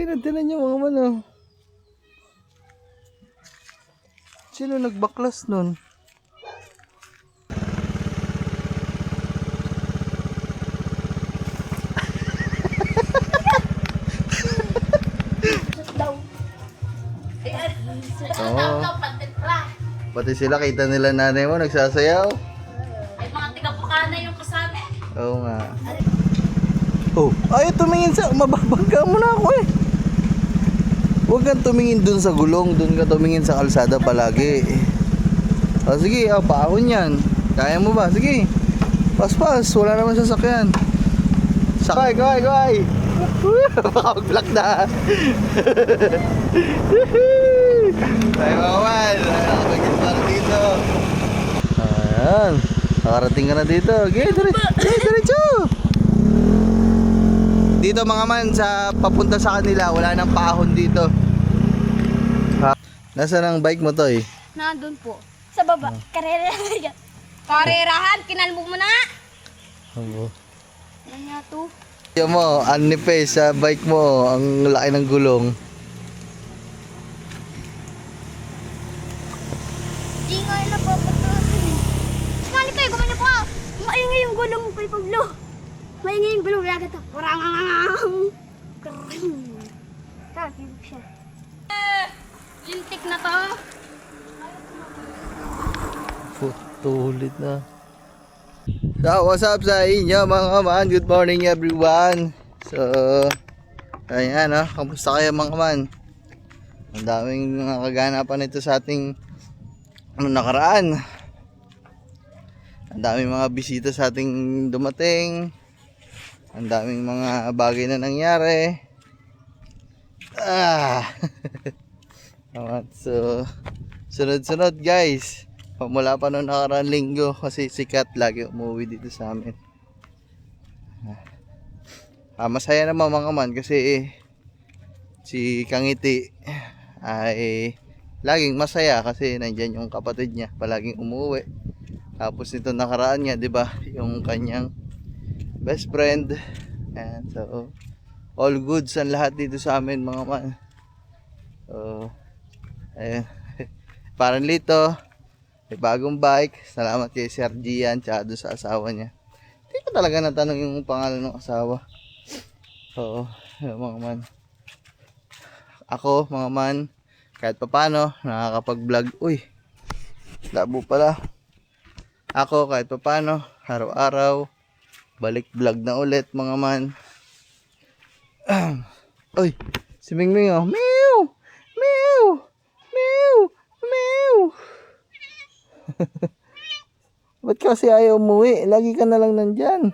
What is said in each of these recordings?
Ayun, tinan niyo mga man, oh. Sino nagbaklas nun? Oo. Pati sila, kita nila nanay mo, nagsasayaw. Ay, mga tiga-Bukana yung kasama. Oo nga. Oh, ay tumingin sa, mababangga mo na ako eh. Huwag kang tumingin dun sa gulong, dun ka tumingin sa kalsada palagi. O sige, paahon yan. Kaya mo ba? Sige. Pas-pas, wala naman sasakyan. Sakay, kaway. Baka mag-block na. Tayo kawan, nakapagin pa dito. Ayan, nakarating ka na dito. Diretso. Dito mga man, sa papunta sa kanila, wala nang paahon dito. Nasaan ang bike mo, Toy? Nandun po. Sa baba. Karerahan. Karerahan, kinalmog mo na. Oo. Ano nga to? Yung mo, anipes sa bike mo, ang laki ng gulong. Di nga yun na po. Sinali kayo, gumanyo po. Maingay yung gulong kay Pablo. Maingay yung gulong. Lagat ako. Tawag siya. Lintik na to. Tulit na. So, what's up sa inyo mga man? Good morning everyone. So, ayan kamusta kayo mga man? Ang daming mga kaganapan ito sa ating nakaraan. Ang daming mga bisita sa ating dumating. Ang daming mga bagay na nangyari. So, sunod-sunod guys. Mula pa noong nakaraang linggo kasi sikat lagi umuwi dito sa amin. Masaya naman mga man kasi si Kangiti ay laging masaya kasi nandyan yung kapatid niya palaging umuwi. Tapos nito nakaraan niya, 'di ba, yung kanyang best friend. And so all goods ang lahat dito sa amin mga man. So ayun. Parang lito may bagong bike. Salamat kay Sir Gian tsaka doon sa asawa niya. Hindi ko talaga natanong yung pangalan ng asawa. Oo, mga man. Ako, mga man, kahit papano, nakakapag-vlog. Uy, labo pala. Ako, kahit papano, araw-araw, balik vlog na ulit, mga man. Uy, si Mingming, oh. Meow! Meow! Meow! Meow! Ba't kasi ayaw umuwi? Lagi ka na lang nandyan.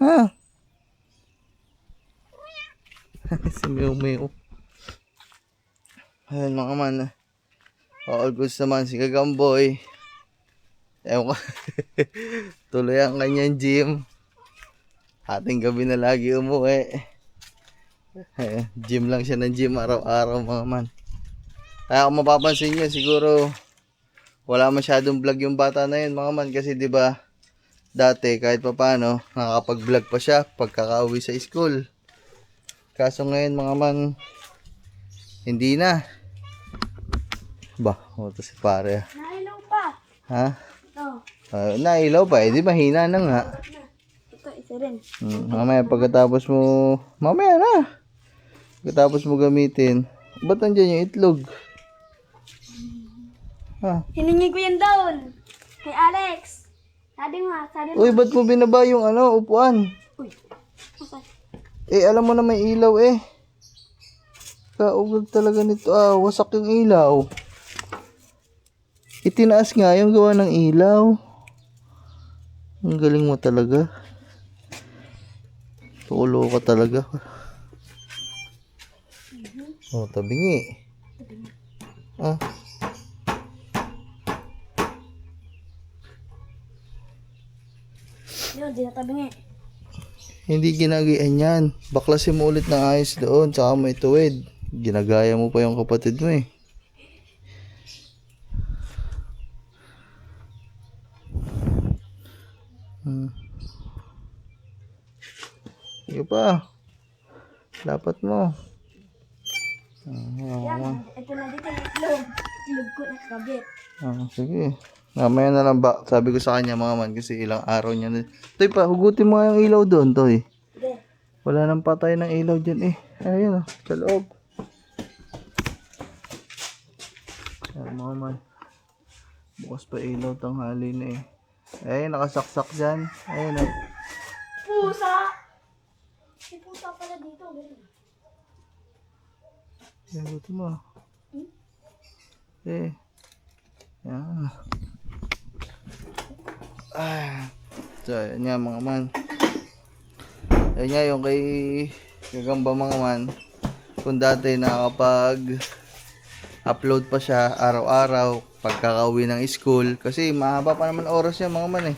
Ha? Si Mew Mew. Ayun mga man. All goods naman si Kagamboy. Ewan ko. Tuloy ang kanyang gym. Ating gabi na lagi umuwi. Gym lang siya ng gym araw-araw mga man. Kaya kung mapapansin nyo siguro wala masyadong vlog yung bata na yun mga man kasi 'di ba dati kahit papaano nakakapag-vlog pa siya pagkaka-uwi sa school. Kaso ngayon mga man hindi na. Ba, ito si pare. Nailaw pa. Ha? Ito. Nailaw pa di mahina na nga. Ito, isa rin. Mamaya pagkatapos mo, mamaya na. Pagkatapos mo gamitin, ba't nandiyan yung itlog? Ha? Hiningi ko yan down. Kay Alex. Sabi mo. Uy, ba't mo binaba yung upuan? Uy. Alam mo na may ilaw eh. Kaugag talaga nito. Wasak yung ilaw. Itinaas nga yung gawa ng ilaw. Ang galing mo talaga. Tulo ka talaga. Tabingi. Yun, di natabingi. Hindi ginagian yan. Baklasin mo ulit ng ayos doon. Tsaka may tuwid. Ginagaya mo pa yung kapatid mo eh. Sige pa. Dapat mo. Yan, ito na dito yung itlog. Itlog ko nakabit. Sige. Mamaya na lang ba? Sabi ko sa kanya mga man kasi ilang araw niya na. Toy pa, hugutin mo nga yung ilaw doon, Toy. Sige. Wala nang patay ng ilaw dyan eh. Ayun sa loob. Ayan mga man. Bukas pa ilaw tanghali na eh. Ayun, nakasaksak dyan. Ayun oh. Pusa! May pusa pala dito. Ayan, buti mo. Eh. Yan. So, ayan nga mga man. Ayan nga yung kay Gagamba mga man. Kung dati nakakapag-upload pa siya araw-araw pagkakauwi ng school. Kasi mahaba pa naman oras yan mga man eh.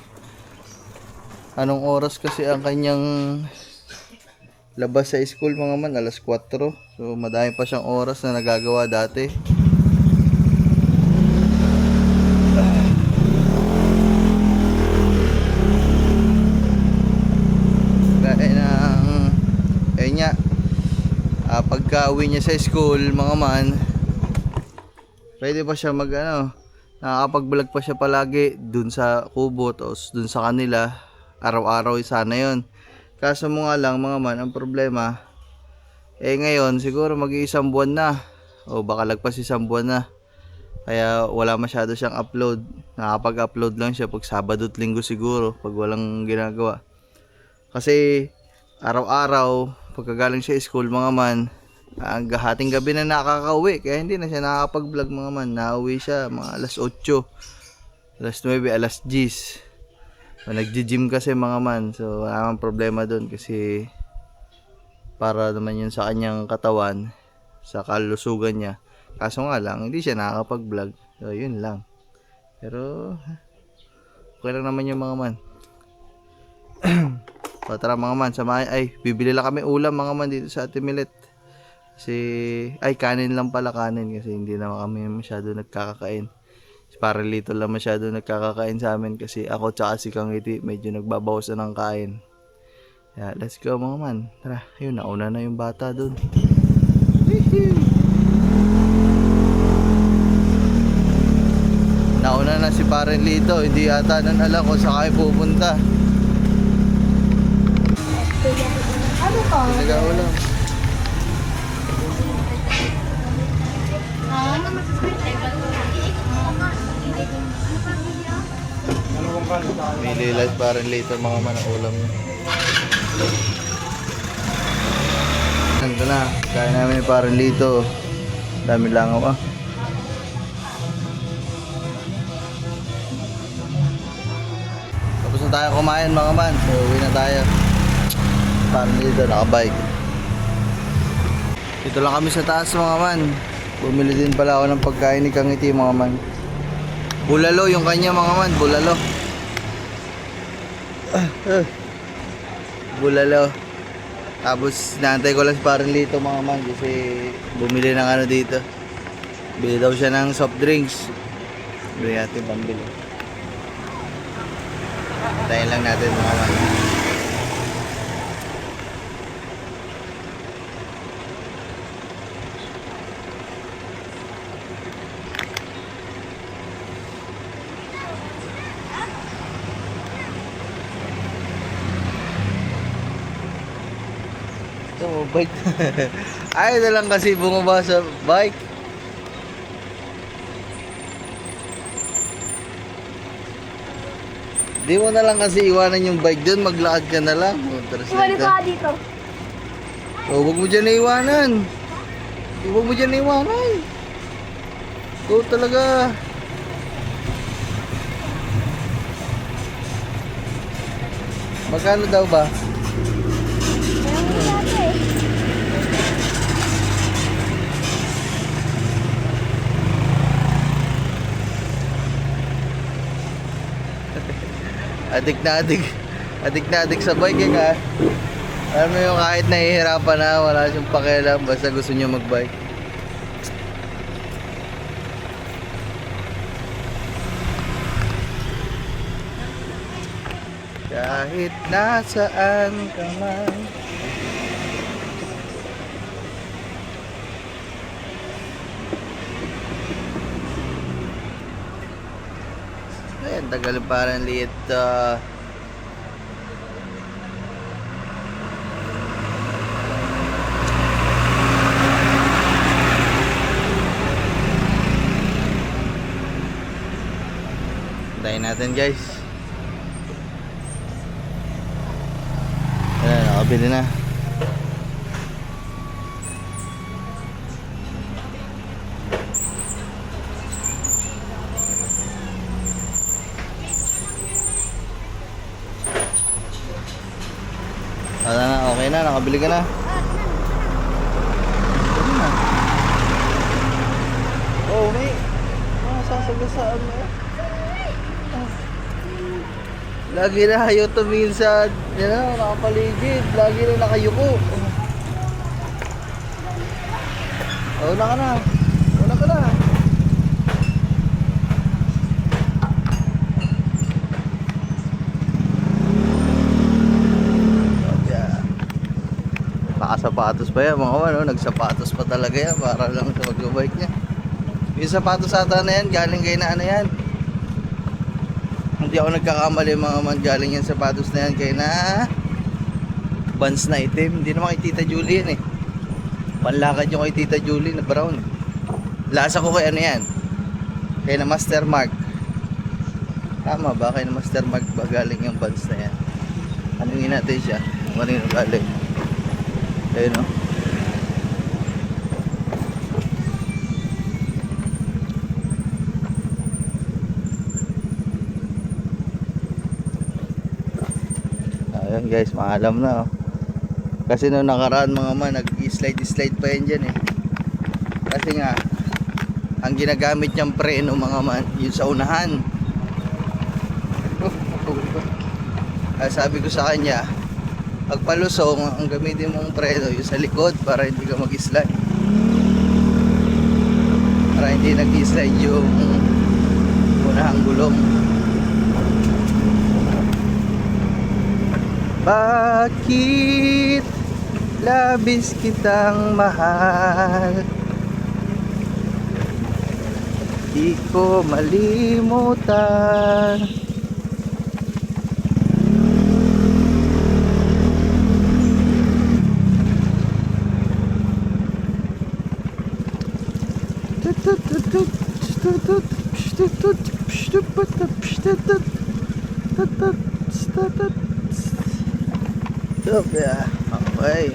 Anong oras kasi ang kanyang labas sa school mga man? Alas 4. So madami pa siyang oras na nagagawa dati. Pagka uwi niya sa school mga man, pwede pa siya nakakapag-vlog pa siya palagi dun sa kubo o dun sa kanila araw-araw sana yun. Kaso mo nga lang mga man, ang problema ngayon siguro mag-iisang buwan na o baka lagpas isang buwan na, kaya wala masyado siyang upload. Nakakapag-upload lang siya pag Sabado at Linggo siguro pag walang ginagawa, kasi araw-araw pagkagaling sa school mga man, ang hating gabi na nakakauwi, kaya hindi na siya nakakapag-vlog mga man. Nauwi siya mga alas 8, alas 9, alas 10. Nagji-gym kasi mga man, so wala namang problema doon kasi para naman yun sa kanyang katawan, sa kalusugan niya. Kaso nga lang hindi siya nakakapag-vlog, so yun lang. Pero okay lang naman yung mga man. So tara mga man, bibili lang kami ulam mga man dito sa Ate Milet. Kanin lang pala, kanin kasi hindi naman kami masyado nagkakakain. Para lito lang masyado nagkakakain sa amin kasi ako tsaka si Kangiti medyo nagbabawas na ng kain. Yeah, let's go mga man. Tara, yun, nauna na yung bata dun. Nauna na si Paren Lito, hindi yata nan alam kung saan kayo pupunta. Ano to? Nag-aulam. May lilat Paren Lito mga man ang ulam niya. Nandito na, kaya namin Paren Lito. Dami langaw Tapos na tayo kumain mga man, so uwi na tayo. Paren Lito nakabike. Dito lang kami sa taas mga man. Bumili din pala ako ng pagkain ni Kangiti mga man. Bulalo yung kanya mga man, bulalo. Bulalo. Tapos naantay ko lang si Paren Lito mga man kasi bumili ng ano dito. Bili daw siya ng soft drinks. Bili natin pambili. Tayo lang natin mga man. Ito, bike. Ayaw na lang kasi bumaba sa bike. Di mo na lang kasi iwanan yung bike dun, maglakad ka na lang. Iwali pa dito. Huwag mo dyan na iwanan. Huwag mo dyan na iwanan. Ito talaga. Magkano daw ba? Adik na adik sa bike ka. Alam mo yung kahit nahihirapan na, wala siyang pakialam basta gusto niya magbike. Kahit nasaan ka man. tagal parang liit. Tayin natin guys. Ayan, nakabili na. Wala na, okay na, nakabili ka na. Oh, may sasagasaan mo. Lagi na kayo tumingin sa, yan na, nakapaligid. Lagi na nakayuko. Una ka na. Una ka na. Nakasapatos pa yan mga man, no? Nagsapatos pa talaga yan para lang sa magbabike niya. Yung sapatos ata na yan, galing kay na ano yan. Hindi ako nagkakamali mga man, galing yung sapatos na yan kay na Vans na itim. Hindi naman kay Tita Julie yan eh. Panlakad yung kay Tita Julie na brown eh. Lasa ko kay ano yan, kay na Master Mark. Tama ba? Kay na Master Mark ba galing yung Vans na yan? Anongin natin siya kung ano yung galing. Ayun o. Ayun guys, maalam na oh. Kasi nung nakaraan mga man, nag-slide pa yan dyan eh. Kasi nga, ang ginagamit niyang preno mga man, yun sa unahan. Sabi ko sa kanya, pag palusong, ang gamitin mong preno yung sa likod para hindi ka mag-slide. Para hindi nag-slide yung unahang gulong. Bakit labis kitang mahal? Di ko malimutan. Stop ya. Okay.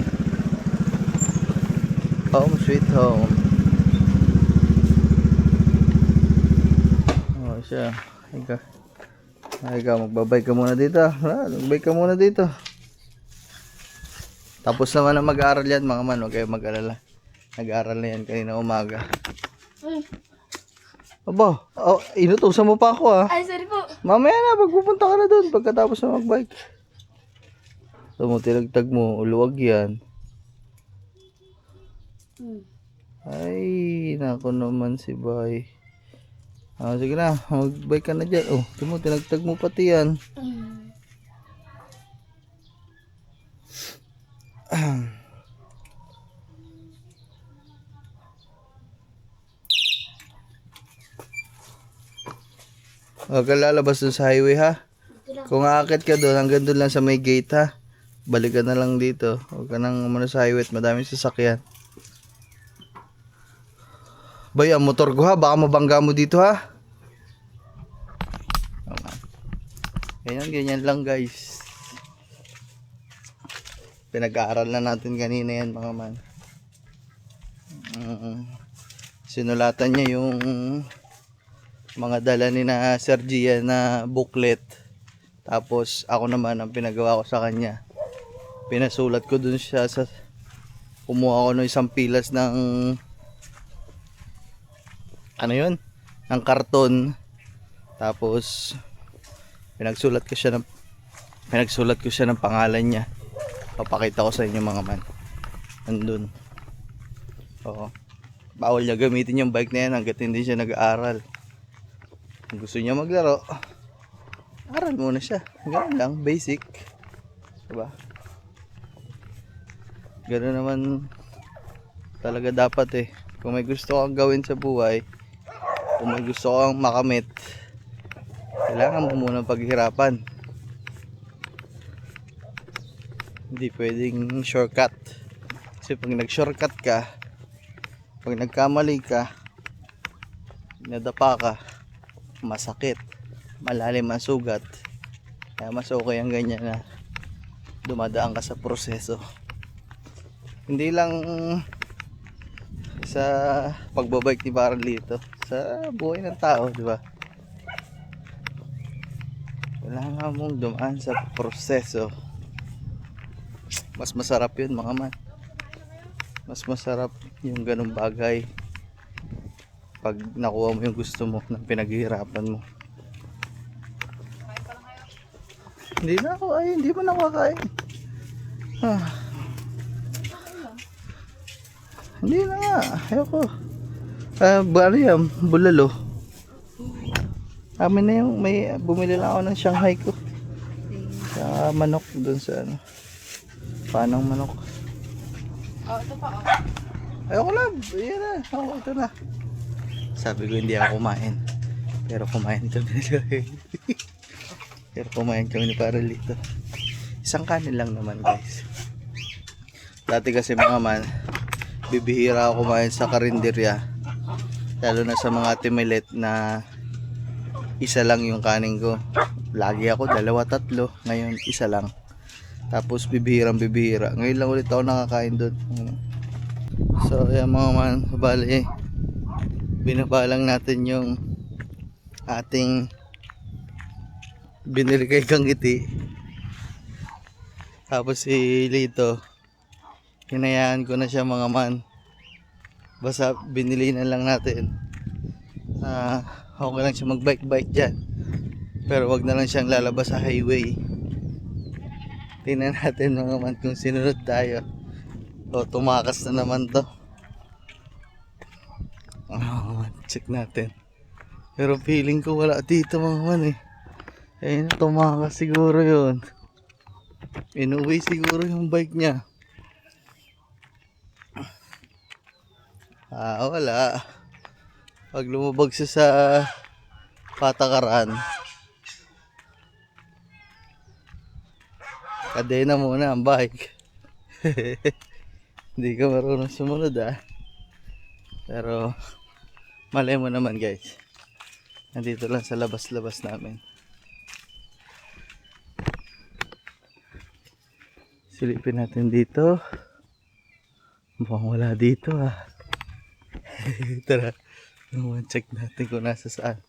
Home sweet home. Oh siya. Ika magbabay ka muna dito. Magbabay ka muna dito. Tapos naman na mag-aaral yan mga man. Huwag kayo mag-alala. Nag-aaral na yan kanina umaga. Aba, oh, inutusan mo pa ako ah. Ay, sorry po. Mamaya na, pagpupunta ka na doon pagkatapos na magbike. Tumutilagtag mo, uluwag yan. Ay, nako naman si Bay. Sige na, magbike ka na dyan. Oh, tumutilagtag mo pati yan. Huwag ka lalabas dun sa highway ha. Kung aakit ka doon, hanggang doon lang sa may gate ha. Balik ka na lang dito. Huwag ka nang umano sa highway at madaming sasakyan. Bay, ang motor ko ha. Baka mabangga mo dito ha. Ganyan lang guys. Pinag-aaral na natin kanina yan mga man. Sinulatan niya yung mga dala ni na Sergia na booklet. Tapos ako naman ang pinagawa ko sa kanya. Pinasulat ko dun siya sa kumuha ko ng isang pilas ng ano yun? Ng karton. Tapos pinagsulat ko siya ng pangalan niya. Papakita ko sa inyo mga man. Nandun. Oo. Bawal niya gamitin yung bike na yan hanggat hindi siya nag-aaral. Kung gusto niya maglaro, aral muna siya. Ganun lang, basic. Diba? Ganun naman talaga dapat eh. Kung may gusto kang gawin sa buhay, kung may gusto kang makamit, Kailangan mo muna paghirapan. Hindi pwedeng shortcut. Kasi pag nag-shortcut ka, pag nagkamali ka, nadapa ka, masakit, malalim ang sugat. Kaya mas okay ang ganyan na dumadaan ka sa proseso. Hindi lang sa pagbabike ni Barlito, sa buhay ng tao, di ba? Kailangan mong dumaan sa proseso. Mas masarap yun mga man. Mas masarap yung ganung bagay pag nakuha mo yung gusto mo ng pinaghihirapan mo. Hindi na ako, ay hindi mo na kakain. Hindi na nga, ayoko. Ano yan, bulalo. Amin na yung, bumili lang ako ng Shanghai ko. Sa manok dun sa ano. Panang manok. Ito pa, Ayoko lang, ayan na, ito na. Sabi ko hindi ako kumain. Pero kumain kami Pero kumain kami ni Paralito. Isang kanin lang naman guys. Dati kasi mga man, bibihira ako kumain sa karinderya. Lalo na sa mga timilet na isa lang yung kanin ko. Lagi ako 2, 3. Ngayon isa lang. Tapos bibihira. Ngayon lang ulit ako nakakain doon. So ayan mga man, bali binabalang natin yung ating binili kay Kangiti. Tapos si Lito, hinayaan ko na siya mga man. Basta binili na lang natin. Okay lang siya magbike dyan. Pero wag na lang siyang lalabas sa highway. Tingnan natin mga man kung sinunod tayo. O tumakas na naman to. Check natin. Pero feeling ko wala dito mga man eh. Eh tumakas siguro yun. Inuwi siguro yung bike niya. Wala. Pag lumubog siya sa patakaran, kadena muna ang bike. Hindi ka marunong sumunod Pero malay mo naman guys. Nandito lang sa labas-labas namin. Silipin natin dito. Mukhang wala dito Tara, check natin kung nasa saan.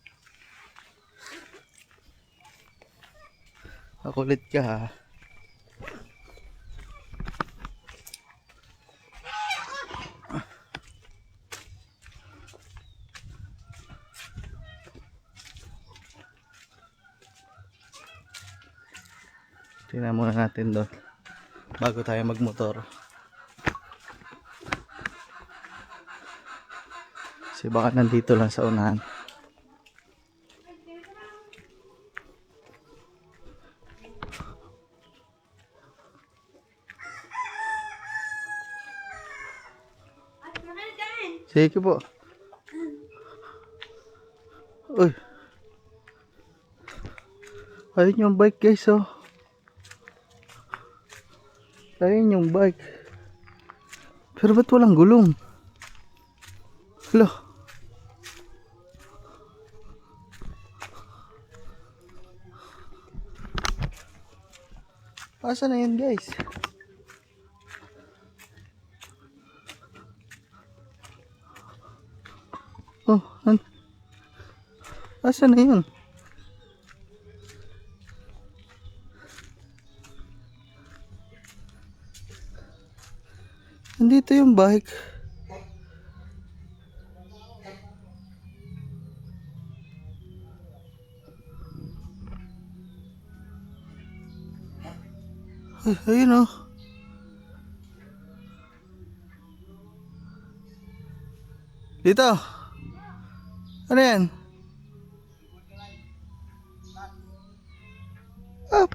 Makulit ka Tingnan muna natin doon bago tayo magmotor. Kasi baka nandito lang sa unahan. Sige po. Uy. Ayun yung bike guys Ayun yung bike. Pero ba't walang gulong? Hello. Asa na yun guys? Asa na yun? Nandito yung bike. Ayun Dito. Ano yan?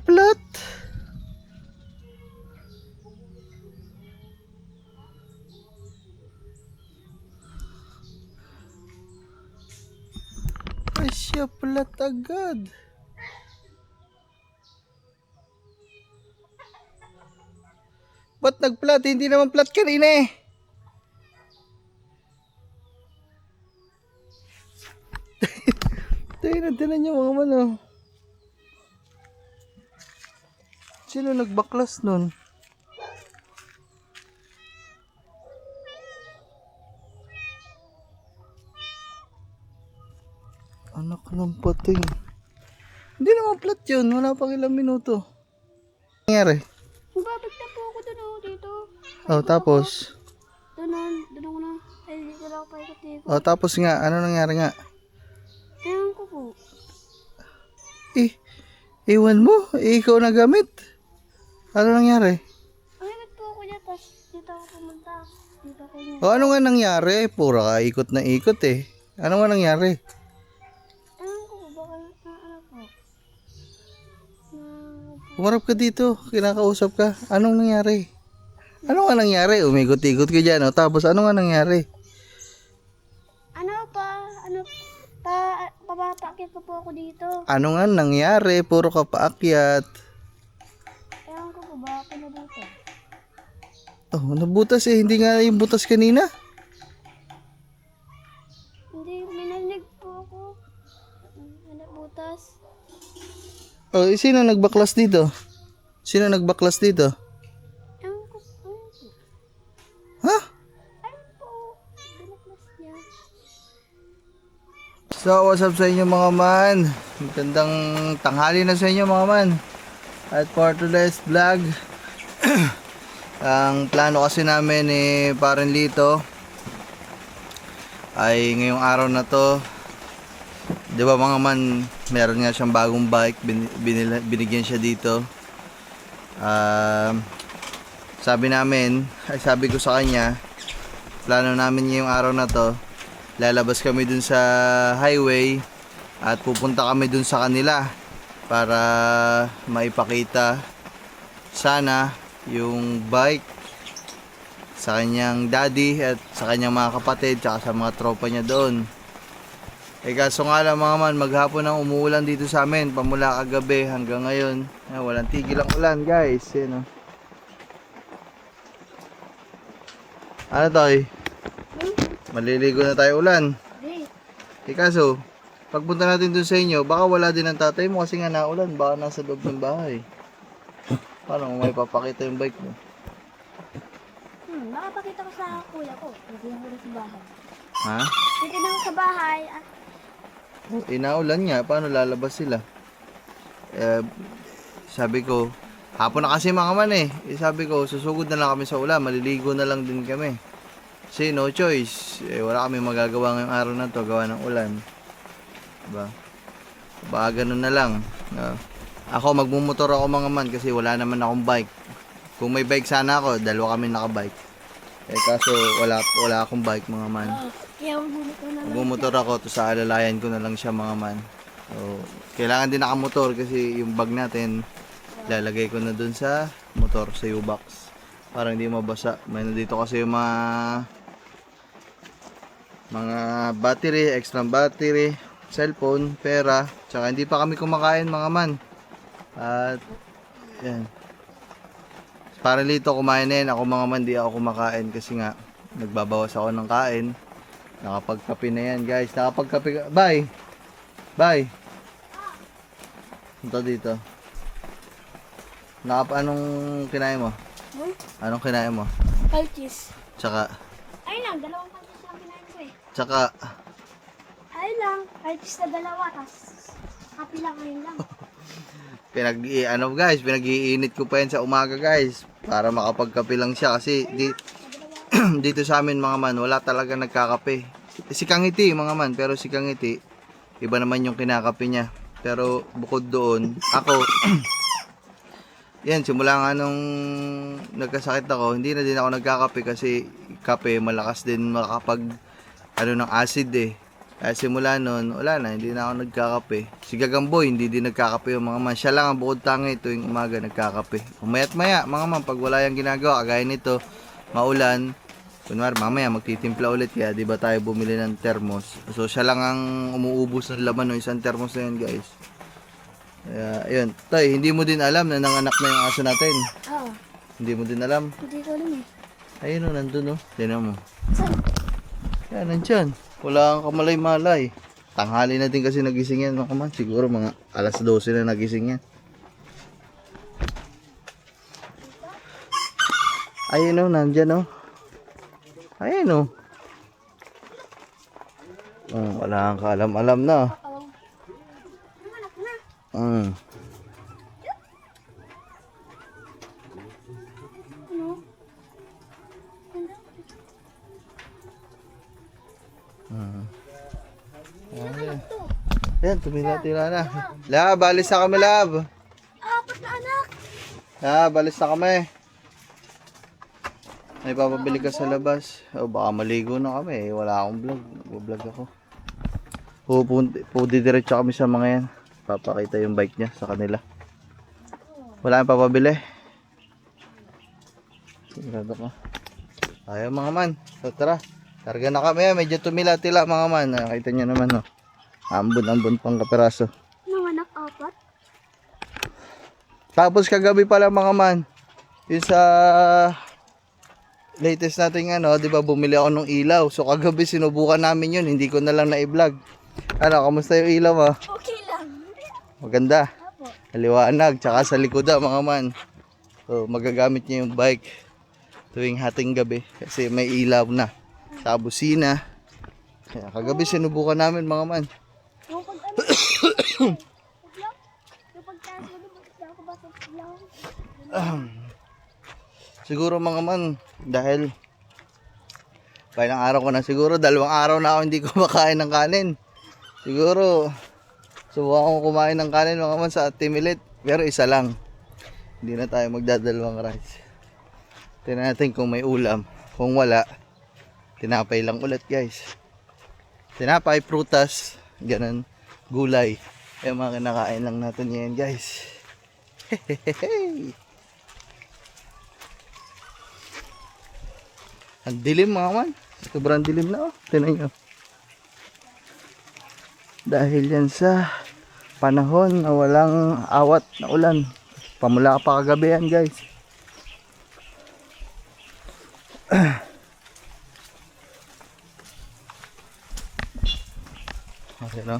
Plat. Ay siya plat agad. Ba't nag-flat? Hindi naman flat kanina eh. Tayo na tinan niyo mga man oh. Sino nagbaklas nun? Anak ng pating. Hindi naman flat yun. Wala pang ilang minuto. Ano nangyari? Babag na po ako doon dito. Oh, tapos? Doon ako na. Ay, dito lang ako paikot-ikot. Oh, tapos nga. Ano nangyari nga? Ewan ko po. Iwan mo? Ikaw nagamit? Ano nangyari? Paikot po ako dyan, tapos dito ako pumunta. Dito ako niya. O ano nga nangyari? Pura ka ikot na ikot eh. Ano nga nangyari? Ewan ko po, baka ano po. Umarap ka dito. Kinakausap ka. Anong nangyari? Ano nga nangyari? Umikot-ikot ka dyan. O, tapos ano nga nangyari? Papapakit pa po ako dito. Ano nga nangyari? Puro ka paakyat. Ewan ko po, baka pinabuto. Oh, nabutas eh. Hindi nga yung butas kanina. Hindi, minalig po ako. Nabutas. Oh, sino nagbaklas dito? Sino nagbaklas dito? Ewan ko po. Ha? Ewan po. Binaklas niya. So, what's up sa inyo mga man? Magandang tanghali na sa inyo mga man. At for today's vlog, ang plano kasi namin ni Parin Lito ay ngayong araw na to, di ba mga man, meron nga siyang bagong bike, binigyan siya dito. Sabi ko sa kanya, plano namin ngayong araw na to, lalabas kami dun sa highway at pupunta kami dun sa kanila para maipakita sana yung bike sa kanyang daddy at sa kanyang mga kapatid tsaka sa mga tropa niya doon. Kaso nga lang mga man, maghapon ang umuulan dito sa amin pamula kagabi hanggang ngayon. Walang tigil ang ulan guys. Yan, oh. Ano toy? Maliligo na tayo ulan. Kaso, pagpunta natin dun sa inyo, baka wala din ang tatay mo kasi nga naulan. Baka nasa loob ng bahay. Paano mo may papakita yung bike mo? Makapakita ko sa kuya ko. Hindi ako sa bahay. Ha? Dito na ako sa bahay. Inaulan nga. Paano lalabas sila? Sabi ko, hapon na kasi mga man eh. Sabi ko, susugod na lang kami sa ulan. Maliligo na lang din kami. Kasi no choice, wala kami magagawa ngayong araw na to, gawa ng ulan. Diba? Baka ganun na lang. Ako magmumotor ako mga man kasi wala naman akong bike. Kung may bike sana ako, dalawa kami nakabike. Kaso wala akong bike mga man. Kaya magmumotor na lang. Magmumotor ako, to sa alalayan ko na lang siya mga man. So, kailangan din nakamotor kasi yung bag natin, lalagay ko na dun sa motor, sa U-box. Para hindi mabasa. May nandito kasi yung mga battery, extra battery, cellphone, pera, tsaka hindi pa kami kumakain mga man. At yan. Para Lito kumain na yun, ako mga man di ako kumakain kasi nga nagbabawas ako ng kain. Nakapagkape na yan guys. Nakapagkape. Bye! Bye! Punta dito. Anong kinain mo? Anong kinain mo? Palchis. Tsaka Ay lang, dalawang palchis lang kinain ko eh. Tsaka Ay lang, palchis na dalawa, tas kape lang ngayon lang. pinag-iinit ko pa yan sa umaga guys para makapagkape lang siya kasi dito sa amin mga man wala talaga nagkakape. Si Kangiti mga man, pero si Kangiti iba naman yung kinakape niya. Pero bukod doon, ako yan, simula nga nung nagkasakit ako, hindi na din ako nagkakape kasi kape malakas din makapag ng acid eh. Kaya simula nun, wala na, hindi na ako nagkakape. Si Gagamboy, hindi din nagkakape yung mga man. Siya lang ang bukod tangi tuwing umaga nagkakape. Umayat maya, mga man, pag wala yung ginagawa, kagaya nito, maulan, kunwari mamaya magtitimpla ulit, kaya di ba tayo bumili ng thermos. So siya lang ang umuubos ng laman ng isang thermos na yun guys. Kaya yun, Tay, hindi mo din alam na nanganak na yung aso natin. Oo. Hindi mo din alam. Hindi ko alam eh. Ayun o, nandun o. Tignan mo. Saan? Yan, nandyan. Wala kang kamalay-malay. Tanghali na din kasi nagising yan mga man. Siguro mga alas 12 na nagising yan. Ayun o, nandyan o. Ayun o. Wala kang kaalam-alam na. Oo. Nanganak na. Mm. Ano? Ayan. Ayan, tumila-tila na. Lab, balis na kami, Lab. Apat na anak. Lab, balis na kami. May papabili ka sa labas. O baka maligo na kami. Wala akong vlog. Nag-vlog ako. Didiretso kami sa mga yan. Papakita yung bike niya sa kanila. Wala kang papabili. Sigurado ka. Ayaw mga man. So tara. Targa na kami. Medyo tumila-tila mga man. Nakita niyo naman no. Ambon-ambon pang kaperaso. Nanganak apat. Tapos kagabi pala mga man. Yung sa latest nating ano, 'di ba, bumili ako ng ilaw. So kagabi sinubukan namin 'yun, hindi ko na lang na-i-vlog. Ano, kamusta yung ilaw mo? Okay lang. Maganda. Apo. Liwanag, tsaka sa likod mga man. So magagamit niya yung bike tuwing hating gabi kasi may ilaw na sa busina. Kaya kagabi sinubukan namin mga man. Yung pag ano? Yung pagtaas mo doon, bakit ako ba lang? Siguro mga man, dahil ilang araw ko na siguro, 2 araw na ako hindi kumakain ng kanin. Siguro, subukan ko kumain ng kanin mga man sa Timilit, pero isa lang. Hindi na tayo magdadalawang rice. Tingnan natin kung may ulam. Kung wala, tinapay lang ulit guys. Tinapay, prutas, ganun, gulay. Yung mga kinakain lang natin yan guys. Hehehe. Ang dilim mga man. Sobrang dilim na oh. Tingnan nyo. Dahil yan sa panahon na walang awat na ulan. Pamula pa kagabi yan guys. Okay no?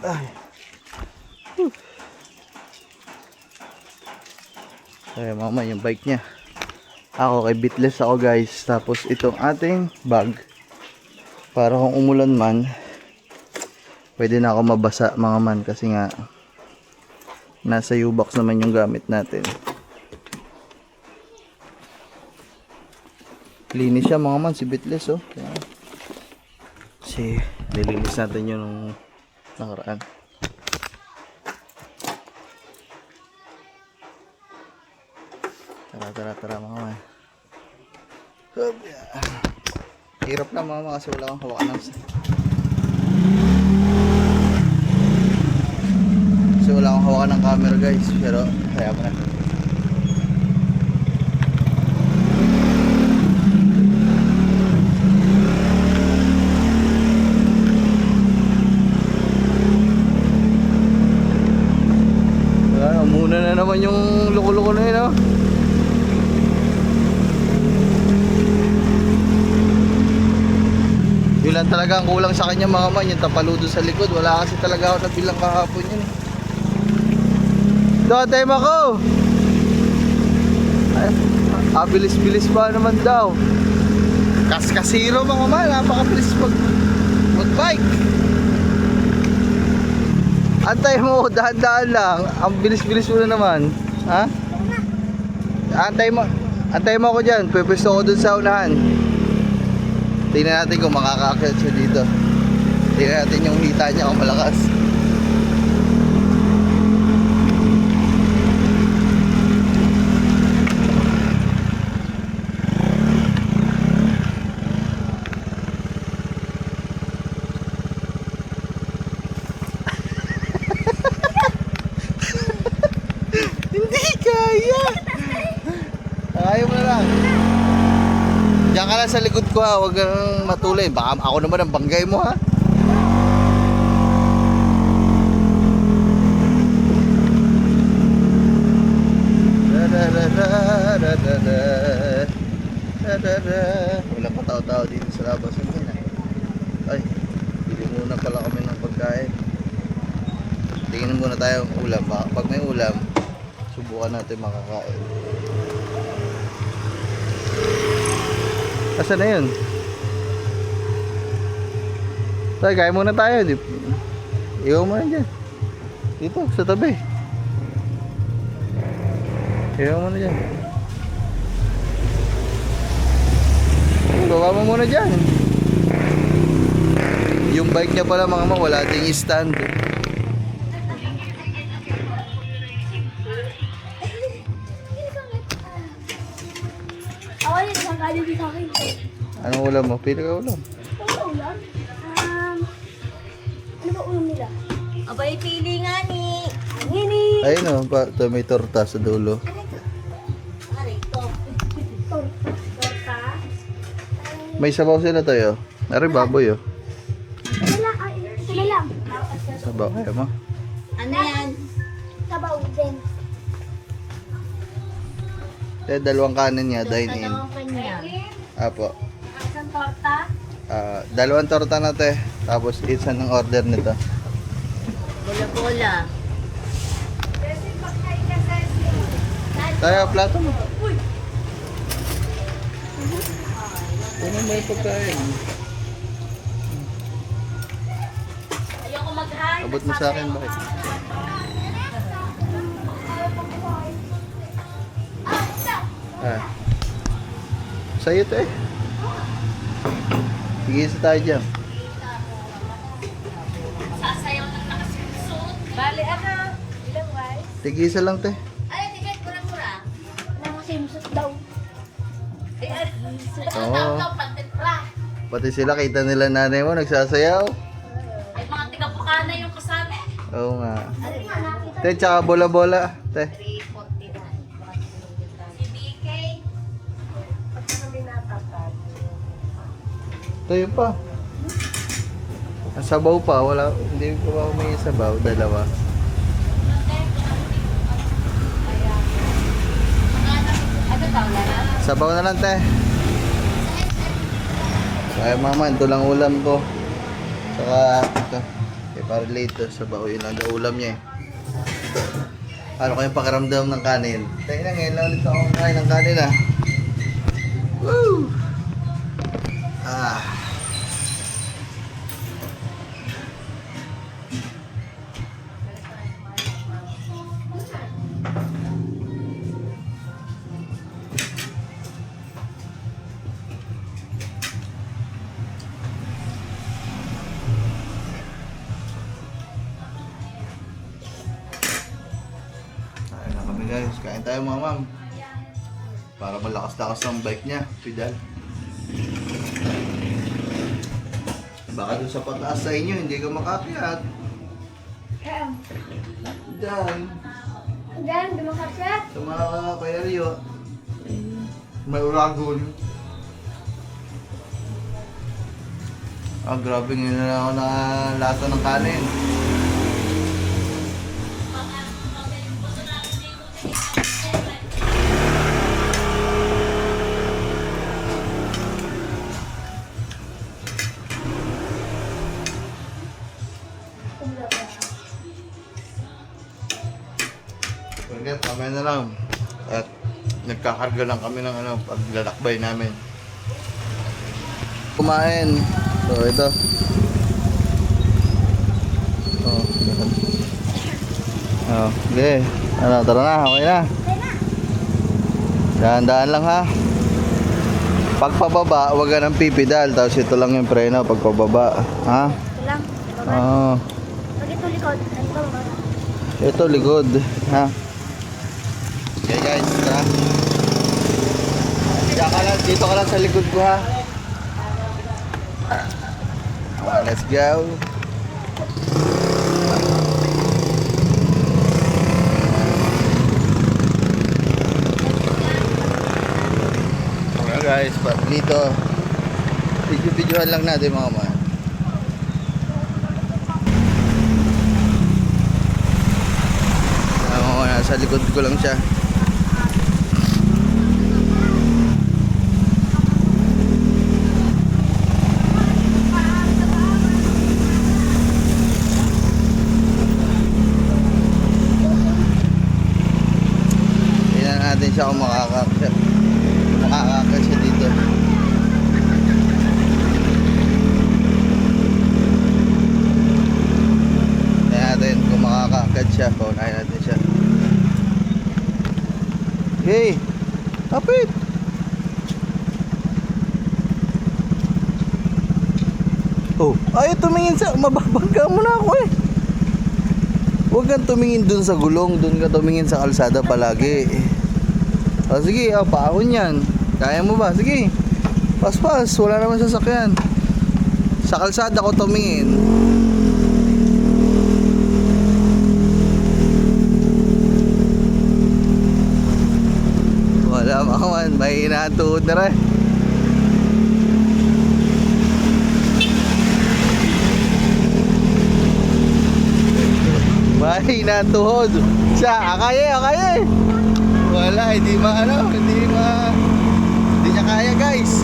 Ay. Kaya mama yung bike niya. Ako kay bitless ako guys. Tapos itong ating bag. Para kung umulan man, pwede na ako mabasa mga man. Kasi nga nasa U-box naman yung gamit natin. Linis siya mga man si bitless oh. Kasi nilinis natin yun nung nakaraan. Tara mga man. Hirap na mga kasi wala kang hawakan ng kasi wala akong hawakan ng camera guys. Pero kaya mo na. Muna na naman yung loko-loko na yun oh. Yun lang talaga ang kulang sa kanya mga man, yung tapaludo sa likod. Wala kasi talaga ako nabilang kahapon yun eh. Doon tayo ako. Bilis-bilis pa naman daw. Kaskasiro mga man, napakabilis mag-bike. Antay mo, dahan-dahan lang. Ang bilis-bilis mo na naman. Ha? Antay mo ako dyan. Pwesto ko dun sa unahan. Tingnan natin kung makakaakyat siya dito. Tingnan natin yung hita niya kung malakas. Hindi kaya. Ayaw mo na lang. Diyan ka lang sa likod ko ha. Huwag kang matulay. Baka ako naman ang banggay mo ha. tingnan muna tayo ng ulam. Pag may ulam, subukan natin makakain. Asan na yun? Tayo, kain muna tayo. Iwan mo na dyan. Dito, sa tabi. Iwan mo na dyan. Baba mo muna dyan. Yung bike niya pala mga ma, wala ding stand. Ako rin, isang galing din sa akin. Anong ulam mo? Pili ka ulam. Ano ulam? Ano ba ulam nila? Abay, pili nga ni. Angini! Ayun o, ito may torta sa dulo. Arito. Torta. May sabaw sila tayo. Nari baboy oh. Ano lang? Ano lang? Sabaw kaya mo. Ano yan? Sabaw din. Kaya dalawang kanin niya, dine in. Ano ang kanya? Apo. Isang torta. Dalawang torta na te. Tapos isa ng order nito. Bola-bola. Tayo, plato mo. Ano mo yung pagkain? Ayoko mag-hide. Abot mo sa akin, bakit? Sa'yo to eh. Sige, isa tayo dyan. Sasayaw ng nakasuot. Bali, ano? Ilang rice? Tigisa lang te. Ay, ticket, mura-mura. Nakasimsot daw. Ay, Oo. tawag-tawag, pantipra. Pati sila, kita nila nanay mo, nagsasayaw. Ay, mga tiga-Bukana yung kasama. Oo nga. Ano nga nakita? Te, tsaka bola-bola. Te. 349. Si BK. Tayo pa. Ang sabaw pa, wala, hindi ko pa may sabaw, dalawa. Ano tawag na? Sabaw na lang te. Kaya mama, ito lang ulam ko. Saka, ito. Kaya para late, sabaw yun lang ang ulam niya eh. Ano kayong pakiramdam ng kanin? Tayo na, ngayon lang ulit ako kain ng kanin ah. Woo! Ah. Kain na kami guys. Kain tayo mga ma'am. Para malakas-lakas ang bike niya. Pedal. Baka doon sa pataas sa inyo, hindi ka makakyat. Diyan. Diyan, dumakasat. Sa mga kayaryo. May uragon. Grabe ngayon na ako na lata ng kanin. Forget, mamaya na lang. At nagkakarga lang kami ng paglalakbay namin. Kumain. So, ito. Okay. Tara na. Okay na. Dahan-dahan lang ha. Pagpababa, huwag ka ng pipidal. Tapos ito lang yung preno pagpababa. Ha? Ito lang. Oo. Pag ito likod, ano ba ba? Ito likod. Ha? Okay guys, tara. Dito ka lang sa likod ko ha. Let's go. Okay guys, dito video-videohan lang natin mga man. Nasa likod ko lang siya. siya kung makakakit siya dito. Tingnan natin kung makakakit siya. Paunahin natin siya. Okay, kapit. Oh, ay tumingin sa mababangga mo na ako eh. Huwag kang tumingin dun sa gulong, dun ka tumingin sa kalsada palagi. O sige, paahon yan. Kaya mo ba? Sige. Pas-pas, wala naman sasakyan. Sa kalsada ko tumingin. Wala man, may hinatuod na rin. May hinatuod. Siya, akaya. Wala, hindi niya kaya guys.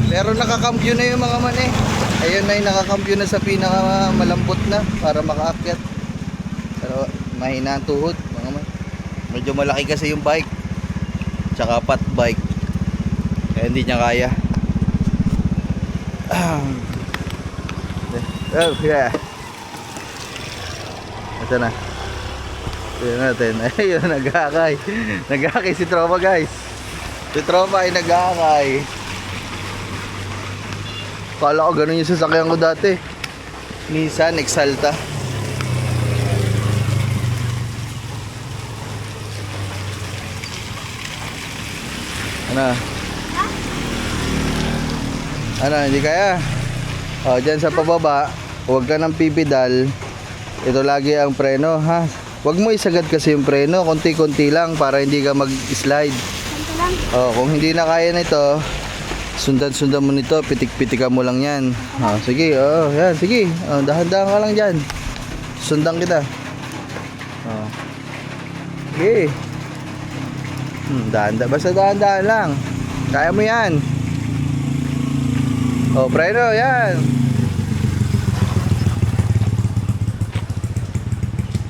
Pero nakakampyo na yung mga man eh. Ayun na yung nakakampyo na sa pinaka malambot na para makaakyat. Pero mahina ang tuhod mga man. Medyo malaki kasi yung bike. Tsaka fat bike. Kaya hindi niya kaya. Oh yeah. Ito na. Tignan natin. Ayun, nag-aakay. Nag-aakay si Tropa guys. Si Tropa ay nag-aakay. Kala ko ganun yung sasakyan ko dati. Nissan Exalta. Ano, hindi kaya? O, dyan sa pababa, huwag ka ng pipidal. Ito lagi ang preno, ha? Huwag mo isagad kasi yung preno, konti-konti lang para hindi ka mag-slide. Ganito lang. O, kung hindi na kaya nito, sundan-sundan mo nito, pitik-pitikan mo lang yan. O, sige, yan, sige. O, dahan-dahan ka lang dyan. Sundan kita. O. Sige. Dahan-dahan, basta dahan-dahan lang. Kaya mo yan. O, preno, yan.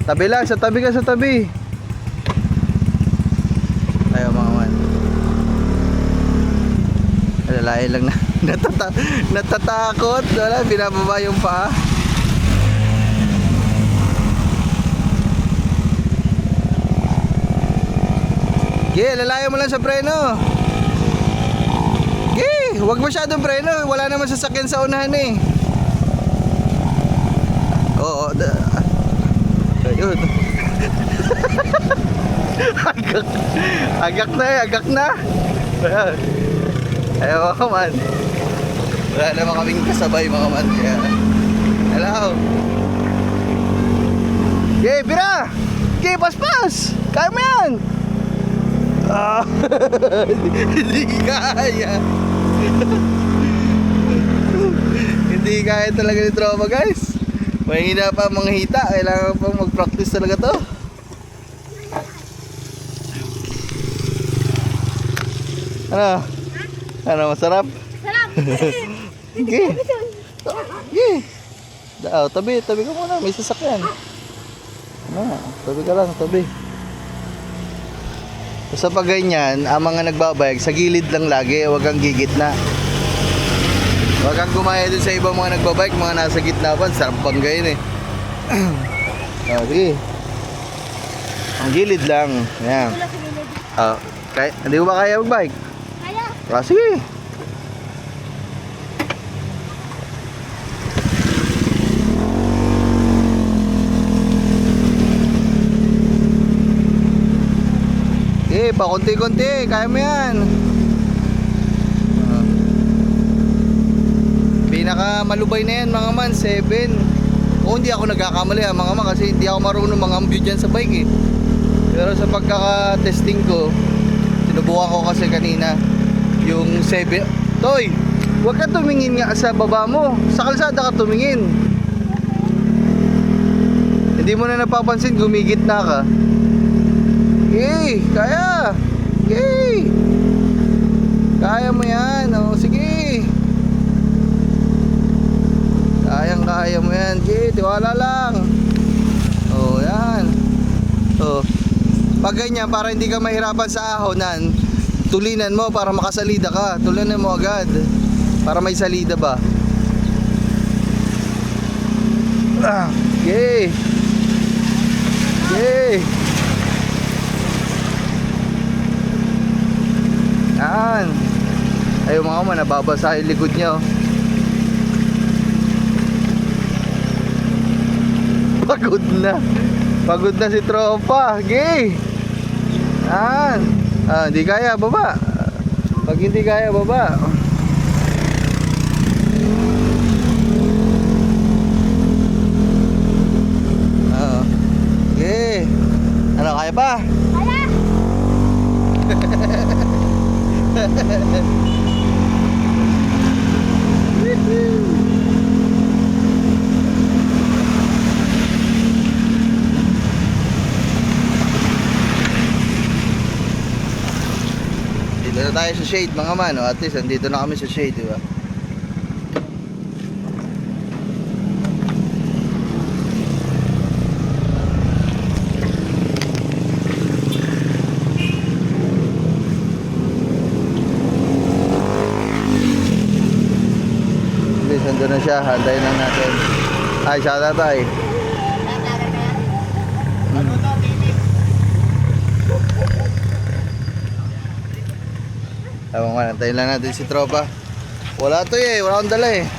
Tabi lang, sa tabi ka, sa tabi. Ayaw mga man. Alalain lang na. Natatakot. Wala, binababa yung paa. Okay, lalayan mo lang sa preno. Okay, huwag masyadong preno. Wala naman sasakyan sa unahan eh. Oo, ayun. Agak na eh, agak na. Ayaw mga man. Wala naman kaming kasabay mga man. Kaya, hello. Okay, bira. Okay, pas-pas. Kaya mo yan. Hindi kaya. Hindi kaya talaga ni Tropa guys. Mahina pa mga hita. Kailangan pa mag-practice talaga to. Ano, masarap? Sarap! Okay. Okay. Tabi ka muna. May sasakyan. Tabi ka lang, tabi. Sa pag ganyan, ang mga nagbabayag, sa gilid lang lagi, huwag kang gigitna. Huwag kang gumaya dun sa ibang mga nagbabayag, mga nasa gitna pa, sarap banggayin eh. Sige. Ang gilid lang. Ayan. Wala sa gilid. Hindi mo ba kaya magbike? Kaya. Sige. Pa konti-konti, kaya mo yan. Pinaka malubay na yan mga man, 7. Hindi ako nagkakamali ha mga man, kasi hindi ako marunong mangambyo dyan sa bike eh. Pero sa pagkaka-testing ko, sinubukan ko kasi kanina yung 7. Toy, huwag ka tumingin nga sa baba mo, sa kalsada ka tumingin. Hindi mo na napapansin, gumigit na ka. Kaya. Kaya mo yan. Sige. Kaya mo yan. Tiwala lang. Yan. Pag ganyan, para hindi ka mahirapan sa ahonan, tulinan mo para makasalida ka. Tulinan mo agad. Para may salida ba. Okay. Okay. Yan. Ayaw mga man, nababasa yung likod niya. Pagod na. Pagod na si tropa. Okay. Yan. Hindi kaya, baba. Pag hindi kaya, baba. Okay. Ano, kaya pa? Kaya! Dito na tayo sa shade mga man, oh. At least andito na kami sa shade, di ba? At least andun na siya, hantayin lang natin. Ay, shout out tayo. Ewan ko, nantayin lang natin si tropa. Wala to eh, wala akong dala eh.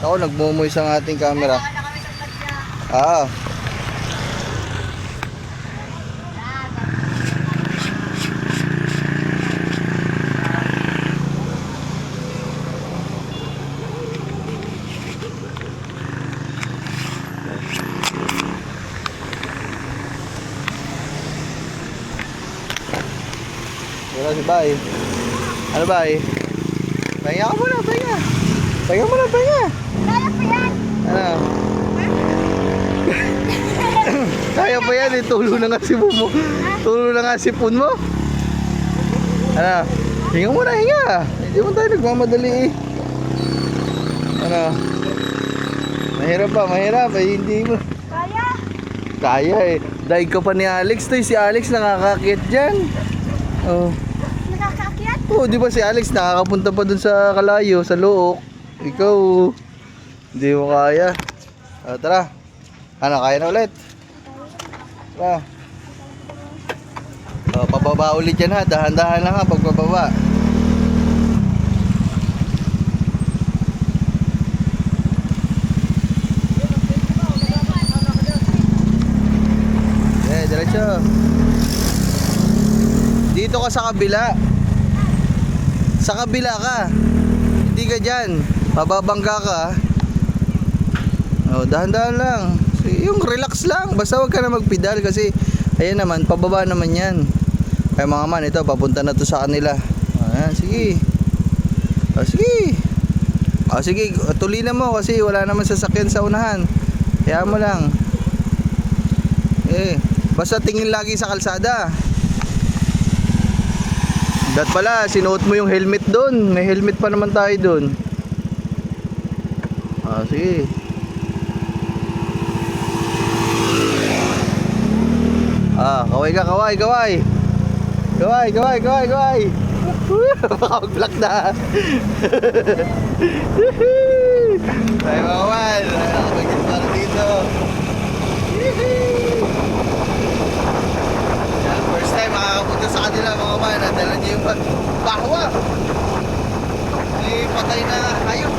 Ako, nagmumuy sa ating camera. Ah. Wala si Bay. Ano Bay? Pahinga ka muna, pahinga. Pahinga muna, pahinga. Kaya pa yan! Ano? Kaya pa yan eh, tulo na nga si Pumo. Tulo na nga si Pun mo. Ano? Hinga muna, hinga. Hindi mo tayo nagmamadali eh. Ano? Mahirap pa, mahirap eh, hindi mo. Kaya! Kaya eh. Daig ka pa ni Alex to eh. Si Alex nakakakit dyan. Oh. Nakakaakyat? Oh, di ba si Alex nakakapunta pa dun sa Kalayo, sa Luok. Ikaw, hindi mo kaya. Tara. Ano, kaya na ulit? Tara. Pababa ulit yan ha. Dahan-dahan lang ha pagpababa. Diretso. Dito ka sa kabila. Sa kabila ka. Hindi ka dyan. Mababangga ka. Oh, dahan-dahan lang. Yung relax lang. Basta wag ka na magpedal kasi ayan naman, pababa naman yan. Kaya mga man, ito, papunta na to sa kanila. Ayan, sige. Sige. Sige, tulinan mo kasi wala naman sasakyan sa unahan. Kaya mo lang. Basta tingin lagi sa kalsada. Dat pala, sinuot mo yung helmet doon. May helmet pa naman tayo doon. Sige. Kaway ka, kaway, kaway. Kaway, kaway, kaway, kaway. Baka mag-block na. Tayo mga man. Nakapag-install dito. First time makakapunta sa kanila mga man. Nadala niyo yung bahwa. Patay na hayop.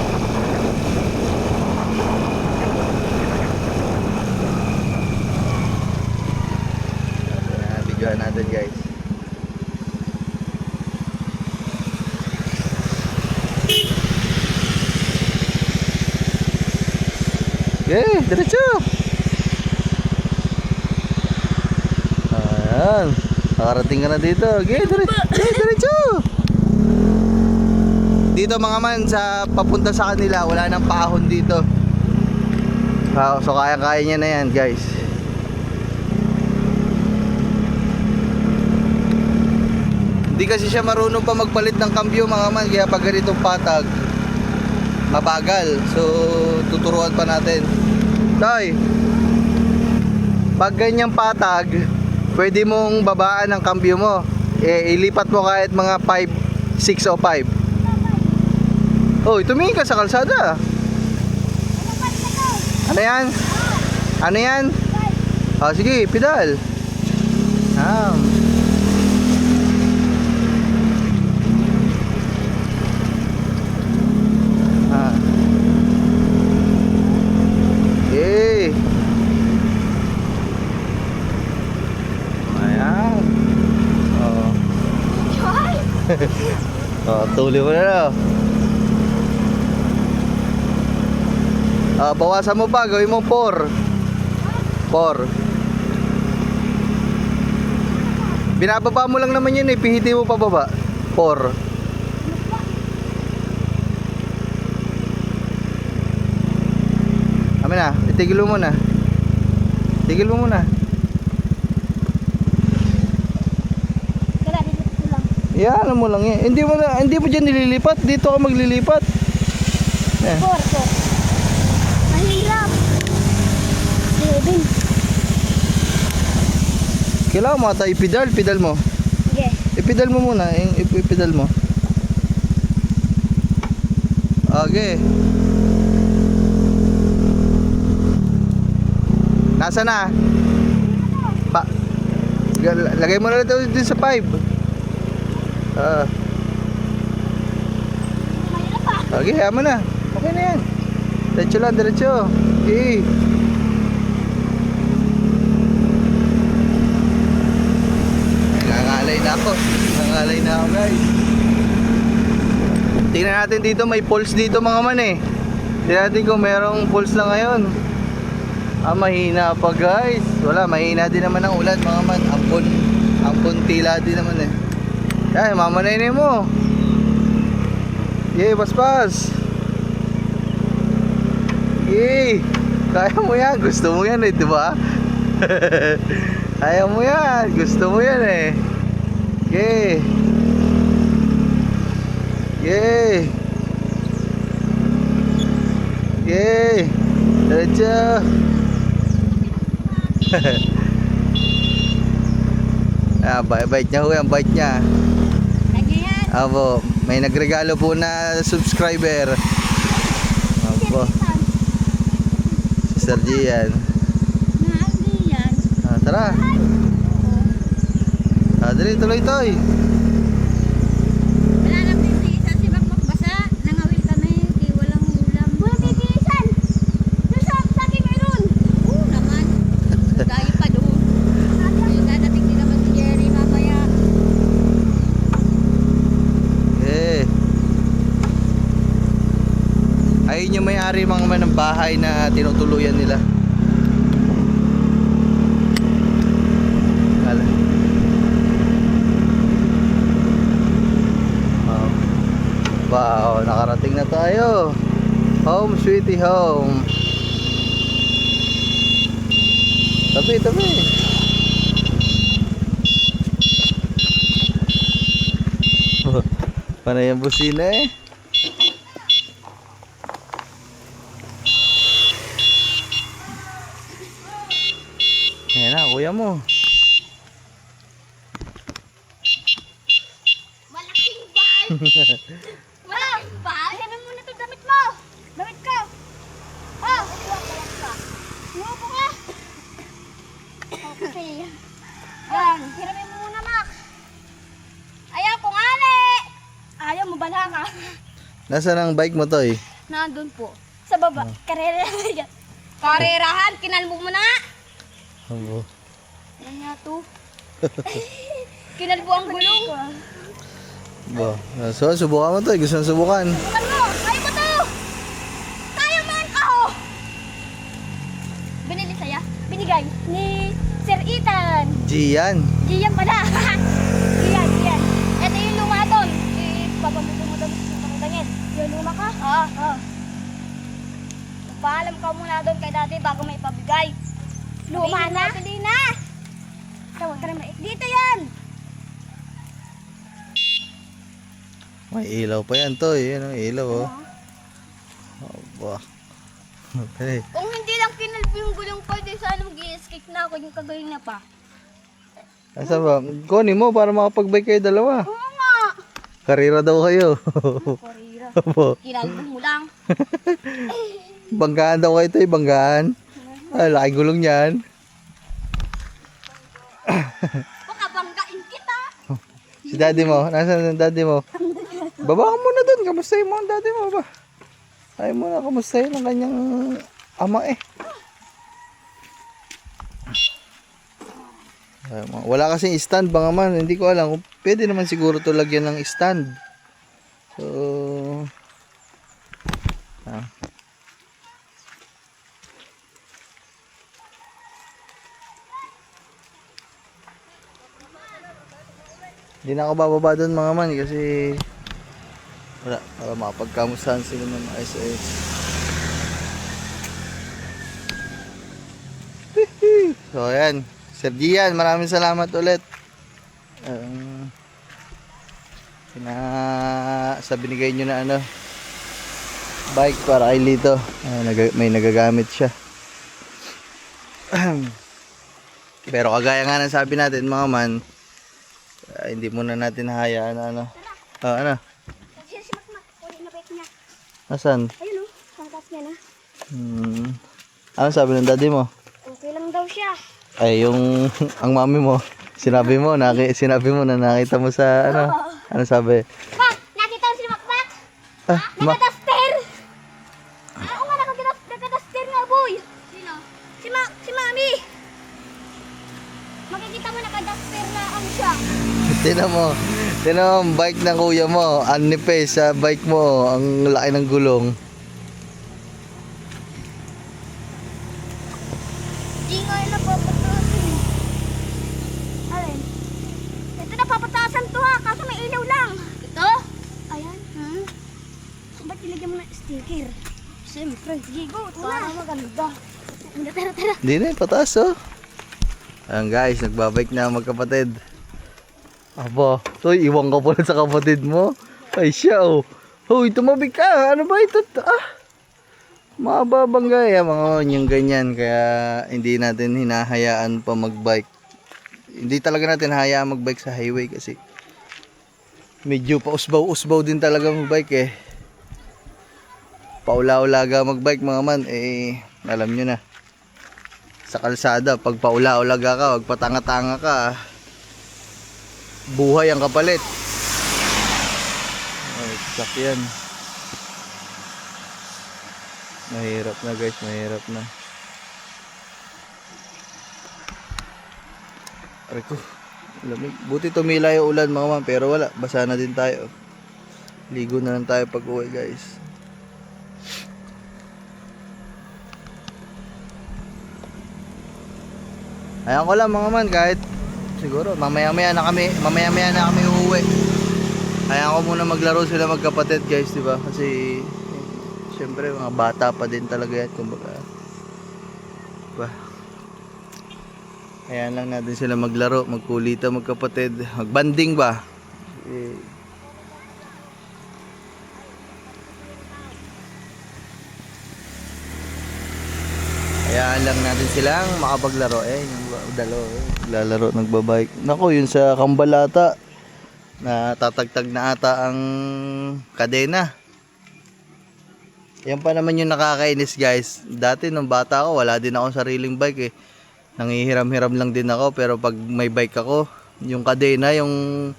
Videohan natin guys. Okay, diretso. Ayan, nakarating ka na dito. Okay, diretso. Dito mga man, sa papunta sa kanila, wala nang paahon dito. So kaya-kaya niya na yan guys. Hindi kasi siya marunong pa magpalit ng kambyo mga man, kaya pag ganitong patag mabagal. So tuturuan pa natin. Tay, pag ganyang patag pwede mong babaan ang cambio mo. Ilipat mo kahit mga 5, 6 o 5. Oh, tumingin ka sa kalsada. Ano yan? Ano yan? Oh, sige, pedal. Okay. Ayan. Oh. Oh, tuloy mo na daw. Bawasan mo pa, gawin mo 4. 4. Binababa mo lang naman yun eh, pihiti mo pa baba. 4. Amin na, itigil mo muna. Tigil mo muna. Yan mo lang yan. Hindi mo dyan nililipat. Dito ka maglilipat. Eh. 4. Mahirap. 7. Kailangan mo ata ipedal mo. Sige. Ipedal mo muna, ipedal mo. Okay. Nasa na? Lagay mo na ito dito sa 5. Mahirap pa. Okay, hayaan mo na. Okay na yan. Diretso lang, diretso. Okay. Nangangalay na ako. Nangangalay na ako, guys. Tingnan natin dito, may pulse dito mga man eh. Tingnan natin kung merong pulse na ngayon. Mahina pa guys. Wala, mahina din naman ang ulan mga man. Ampon tila din naman eh. Ay, mamanayin mo. Yay, paspas. Yay. Kaya mo yan, gusto mo yan eh, di ba? Kaya mo yan, gusto mo yan eh. Yay. Yay. Yay. Diretso. Bait niya ho yan, bait niya. Ganyan. Abo, may nagregalo po na subscriber. Abo, si Sir Gian. Yan. Tara. Dali, tuloy-toy. Wala nang titiisan si Mac magbasa. Nangawil kami, di walang ulam. Walang titiisan. Sa akin mayroon. Oo naman. Tayo pa doon. Yung dadating din naman si Jerry mamaya. Ayun yung may-ari mga man ng bahay na tinutuluyan nila. Wow, nakarating na tayo. Home sweetie home. Tabi. Panay ang busina eh. Ayan na, kuya mo. Malaking bag. Malaking bag. Yan muna ito damit mo. Damit ko. Oh, umupo ka. Okay. Yan, hiramin mo muna, Mac. Ayaw ko nga ayaw mo bala ka. Nasaan ang bike mo, Toy? Nandun po. Sa baba. Karerahan. Karerahan, kinalmo mo na nga. Abo. Ano nga to? Kinalbo ang gulong. Ba, so subukan mo to, gusto nang subukan. Subukan mo, kaya mo to! Kaya mo yan ka oh! Binili saya? Binigay ni Sir Ethan. Gian. Gian pala. Gian. Ito yung luma doon. Papamuto mo doon sa pangdangin. Yung luma ka? Oo. Paalam ka muna doon kay dati bago may pabigay. Luma na? Bili na! Tawag ka naman. Dito yan! May ilaw pa yan, Toy. Yan ang ilaw, oh. Aba. Okay. Kung hindi lang kinalbo yung gulong ko, di sana mag-i-escape na ako yung kagawin na pa. Asa ba? Kunin mo para makapag-bike kayo dalawa. Oo nga. Karira daw kayo. Korira. Opo. Kinalbong mo lang. Banggaan daw kayo ito, banggaan. Ay, laking gulong yan. Baka banggain kita. Si daddy mo, nasaan ang daddy mo? Baba ka muna dun, kamustahin mo ang daddy mo ba? Ay mo na, kamustahin ang kanyang ama eh. Wala kasing stand ba man, hindi ko alam. Pwede naman siguro to lagyan ng stand. So, hindi na ako bababa doon mga man kasi wala, para makapagkamustahan sila ng ISIS. So ayan, Sir Gian, maraming salamat ulit sa binigay nyo na bike para kay Lito. May nagagamit siya. Pero kagaya nga ng sabi natin mga man, hindi muna natin hayaan ano. Ano? Kasi si Makmak, kunin na bike niya. Asan? Ayun o, sa taas niya na. Ano sabi ng daddy mo? Okay lang daw siya. Ay, yung ang mami mo, sinabi mo na nakita mo sa ano sabi? Ma, nakita mo si Makmak? Nakadaster! Oo nga, nakadaster nga, boy. Sino? Si Mami. Makikita mo nakadaster na ang siya. Tinan mo ang bike ng kuya mo, ang nipis sa bike mo, ang laki ng gulong. Di nga yun napapatasan. Alin? Ito napapatasan to ha, kaso may ilaw lang. Ito? Ayan. Ba't ilagyan mo na sticker? Siyempre. Gigo, para maganda. Tara. Hindi na, pataas oh. Ayan guys, nagbabike na magkapatid. Aba, so iwan ka pala sa kapatid mo. Ay siya oh. Hoy, tumabig ka. Ano ba ito? Mababangga mga yung ganyan. Kaya hindi natin hinahayaan pa magbike. Hindi talaga natin hayaan magbike sa highway kasi medyo pausbaw-usbaw din talaga magbike eh. Paula-ulaga magbike mga man eh, alam nyo na. Sa kalsada, pag paula-ulaga ka, wag patanga-tanga ka, buhay ang kapalit. Ay, sakyan. Mahirap na guys, mahirap na. Aray ko, lamig. Buti tumila yung ulan mga man, pero wala, basa na din tayo. Ligo na lang tayo pag uwi guys. Ayan ko lang mga man, kahit siguro mamaya-maya na kami uuwi. Ayan ko muna maglaro sila magkapatid guys, di ba? Kasi syempre mga bata pa din talaga yan, kumbaga. Diba? Ayan lang natin sila maglaro, magkulita magkapatid, magbanding ba? Hayaan lang natin silang makapaglaro. Yung dalawa, lalaro, nagbabike. Nako, yun sa Kambalata, na tatagtag na ata ang kadena. Yan pa naman yung nakakainis guys. Dati nung bata ako, wala din akong sariling bike eh. Nangihiram-hiram lang din ako, pero pag may bike ako, yung kadena, yung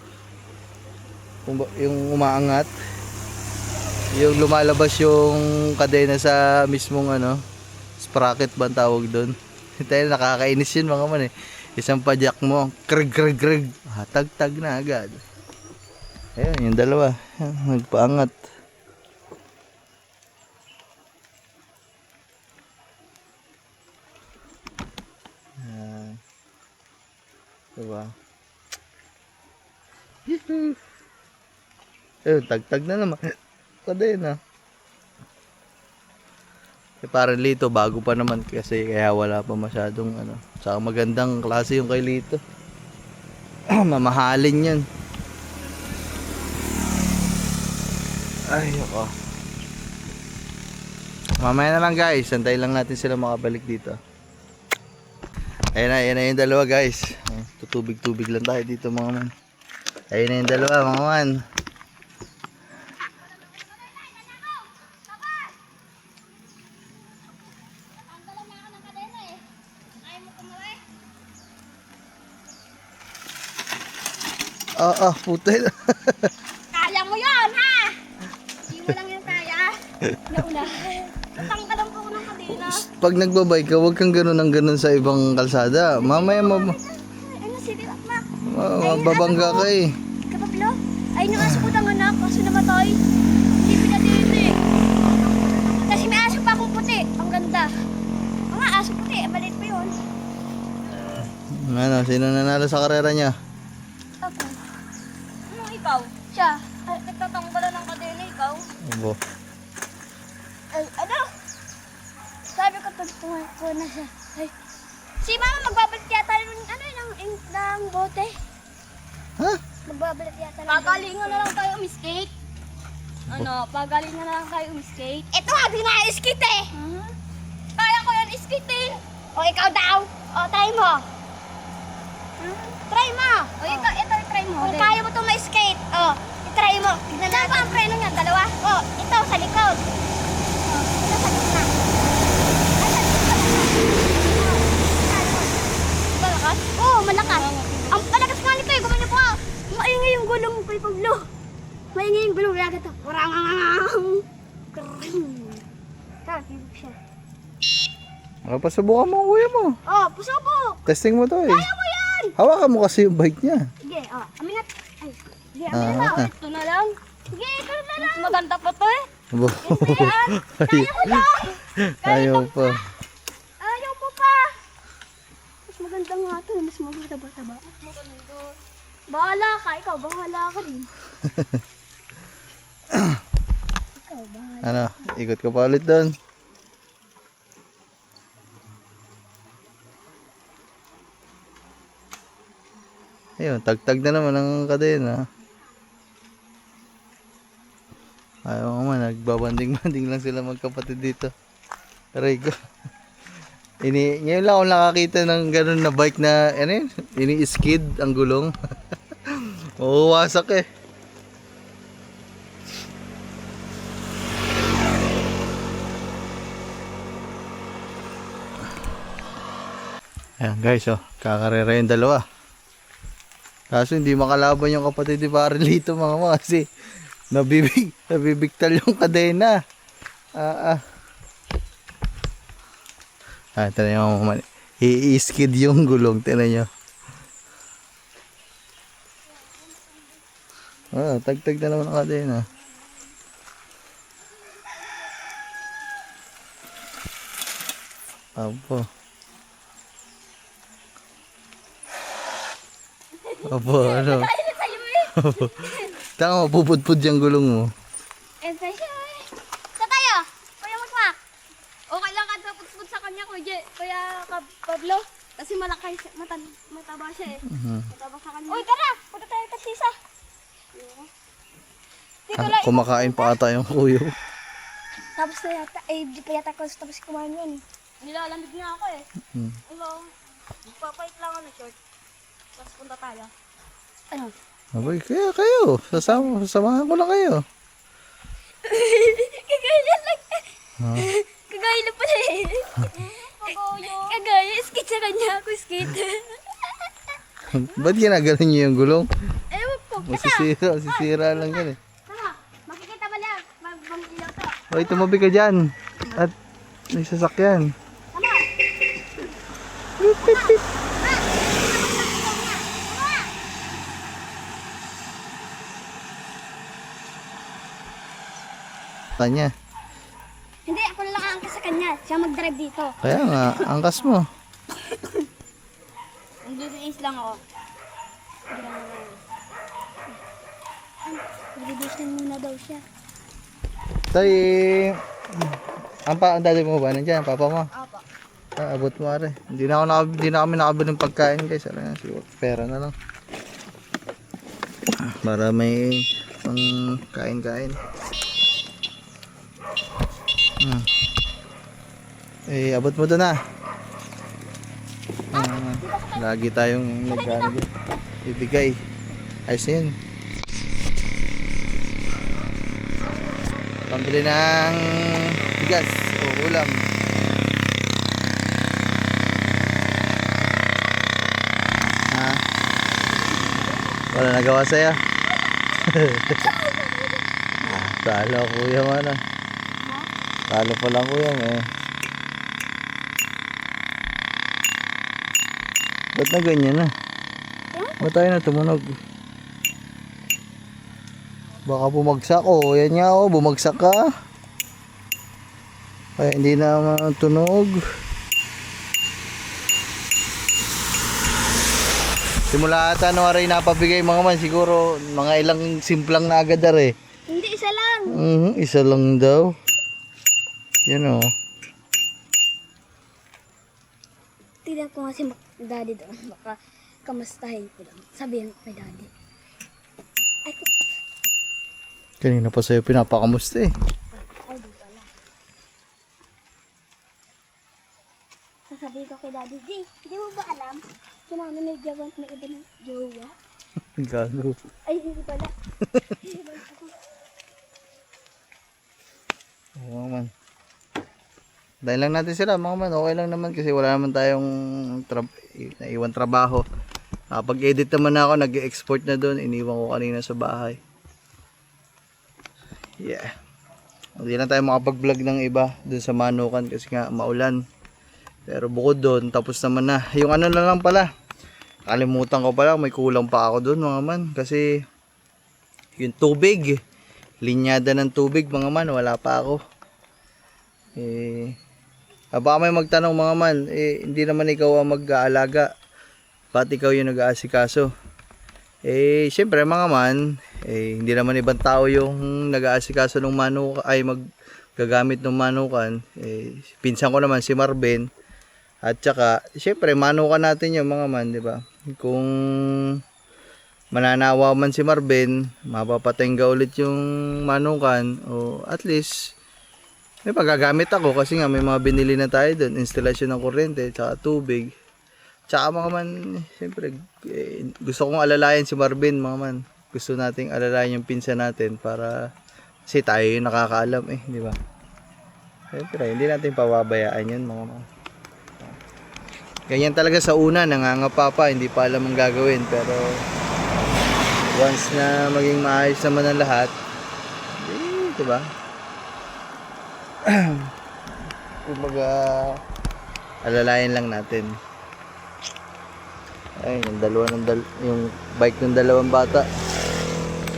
umaangat, yung lumalabas yung kadena sa mismong sprocket ba ang tawag doon. Tayo nakakainis yun mga man eh. Isang padyak mo, kreg, tag na agad. Ayun, yung dalawa, nagpaangat. Diba? Ayun, tag na naman. Kadena. Parang Lito, bago pa naman kasi kaya wala pa masyadong Saka magandang klase yung kay Lito. Mamahalin yan. Ay, ako. Mamaya na lang guys, antay lang natin sila makabalik dito. Ayan na yung dalawa guys. Tutubig-tubig lang tayo dito mga man. Ayun na yung dalawa mga man. Puti. Kaya mo yun, ha? Hindi mo lang yung kaya. Nauna. Natanggalan po ko ng kadena. Pag nagbabike ka, huwag kang ganun ng ganun sa ibang kalsada. Mamaya Ano, sige, Mak. mababangga ka eh. Kapaplo? Ay, nung aso ko ng anak, kaso namatay. Hindi pinadito eh. Kasi may aso pa akong puti. Ang ganda. Mga aso puti, maliit pa yun. Ano, sino nanalo sa karera niya? Ako. Ano ikaw? Siya. Ay, nagtatanggalan ng kadena, ikaw. Abo. Ay, ano? Sabi ko, tugtungan ko na siya. Ay. Si mama magbabalik yata ng bote. Ha? Magbabalik yata ng pagalingan na lang tayo umiskate. Ano, pagalingan na lang tayo umiskate. Ito nga, di na skate eh. Kaya ko yan iskitin. O, ikaw daw. O, try mo. Try mo. O, ito, try mo. Kung kaya mo ito ma-skate, o, try mo. Tignan natin. Saan pa ang preno niya? Dalawa? O, ito, sa likod. O, ito sa gitna. Ay, sa gitna. Malakas? Oo, malakas. Ang malakas nga nito eh. Gumano po. Maingay yung gulong kay Pablo. Maingay yung gulong. Laga ito. Warang. Tibig siya. Pasubukan mo ang kuya mo. Oh, pusubok. Testing mo to eh. Kaya mo yan. Hawakan mo kasi yung bike niya. Sige, amin na. Ay, sige, amin na. Ah. Ito na lang. Sige, ito na lang. Maganda pa to eh. Abo. Yan. Kaya mo lang. Ayaw pa. Ayaw mo pa. Mas maganda nga ito. Mas maganda ba? Mas maganda. Bahala ka. Ikaw, bahala ka din. Ikaw, bahala. Ano, ikot ka pa ulit doon. Ayun, tagtag na naman ang kadena. Ayaw ko man, nagbabanding-banding lang sila magkapatid dito. Aray ko. Ngayon lang ako nakakita ng ganun na bike na, ano yun, ini-skid ang gulong. Mawawasak eh. Ayan guys, oh, kakarera yung dalawa. Kaso hindi makalaban yung kapatid ni Parilito mga mga kasi nabibigtal yung kadena. Ito na yung mga i-skid yung gulong. Tignan nyo. Tagtag na naman ang kadena. Opo, ano? Kaya na sa'yo eh. Tama, pupudpud yung gulong mo. Eh, sa'yo eh. Sa tayo. Kuya Makmak. Okay lang ka tapos sa kanya, Kuya Pablo. Kasi mataba siya eh. Mataba sa kanya. Uy, tara! Punta tayo sa sisa. Kumakain pa ata yung kuyo. Tapos na yata, di pa yata ko tapos kumain yun. Nilalamig nga ako eh. Hello. Papait lang ako na short. Tapos punta tayo. Ano? Abay, kaya kayo. Sasamahan ko lang kayo. Kagaya lang. Kagaya lang pala eh. Kagaya, skate sa kanya ako, skate. Ba't ginagalan niyo yung gulong? Ewan ko. Masisira lang yan eh. Tama, makikita ba lang? Mag-ilaw to. Hoy, tumabi ka dyan. At may sasakyan. Tama. Pip, pip, pip. Tanya. Hindi, ako na lang aangkas sa kanya. Siya mag-drive dito. Kaya nga, angkas mo. Mag-release lang ako. Mag-release muna daw siya. Tay, ang daddy mo ba? Nandiyan, papa mo? Opo. Abot mo are. Hindi na kami nakabili ng pagkain guys. Alam nga, pera na lang. Para may pang kain-kain. Abot mo doon na. Dito sa Lagi tayong ibigay. Ayos na yun. Pambili ng bigas o ulam. Ha? Wala nagawa sa'yo. Talo kuya mo na. Talo pala kuya mo eh. Ba't na ganyan na? Ba't tayo na tumunog? Baka bumagsak oh. Yan nga oh. Bumagsak ka. Kaya hindi na matunog. Simula ata ano rin napabigay mga man. Siguro mga ilang simplang na agad eh. Hindi, isa lang. Isa lang daw. Yan oh. Tignan ko nga si daddy doon. Baka kamustahin ko lang. Sabihin kay daddy. Ay, Kanina pa sa'yo pinapakamusta eh. ay, di pala. Sasabihin ko kay daddy, di mo ba alam? Si mami may iba ng jowa. Gago. Ay, hindi pala. Oo man. Dahil lang natin sila mga man. Okay lang naman kasi wala naman tayong naiwan trabaho. Pag-edit naman ako, nag-export na doon. Iniwan ko kanina sa bahay. Yeah. Hindi na tayo makapag-vlog ng iba doon sa Manukan kasi nga maulan. Pero bukod doon, tapos naman na. Yung ano na lang pala. Kalimutan ko pala, may kulang pa ako doon mga man. Kasi yung tubig, linyada ng tubig mga man, wala pa ako. Baka may magtanong mga man, hindi naman ikaw ang mag-aalaga. Ba't ikaw yung nag-aasikaso? Siyempre mga man, hindi naman ibang tao yung nag-aasikaso ng manukan, ay maggagamit ng manukan. Pinsan ko naman si Marvin. At saka, siyempre, manukan natin yung mga man, di ba? Kung mananawa man si Marvin, mapapatingga ulit yung manukan, o at least, may pagagamit ako kasi nga may mga binili na tayo doon, instalasyon ng kuryente, tsaka tubig. Tsaka mga man, siyempre, gusto kong alalayan si Marvin, mga man. Gusto nating alalayan yung pinsan natin para, kasi tayo yung nakakaalam di ba? Siyempre, hindi natin pababayaan yun, mga man. Ganyan talaga sa una, nangangapa pa, hindi pa alam ang gagawin. Pero once na maging maayos naman ang lahat, diba? Kumbaga, alalayan lang natin. Ay, yung bike ng dalawang bata.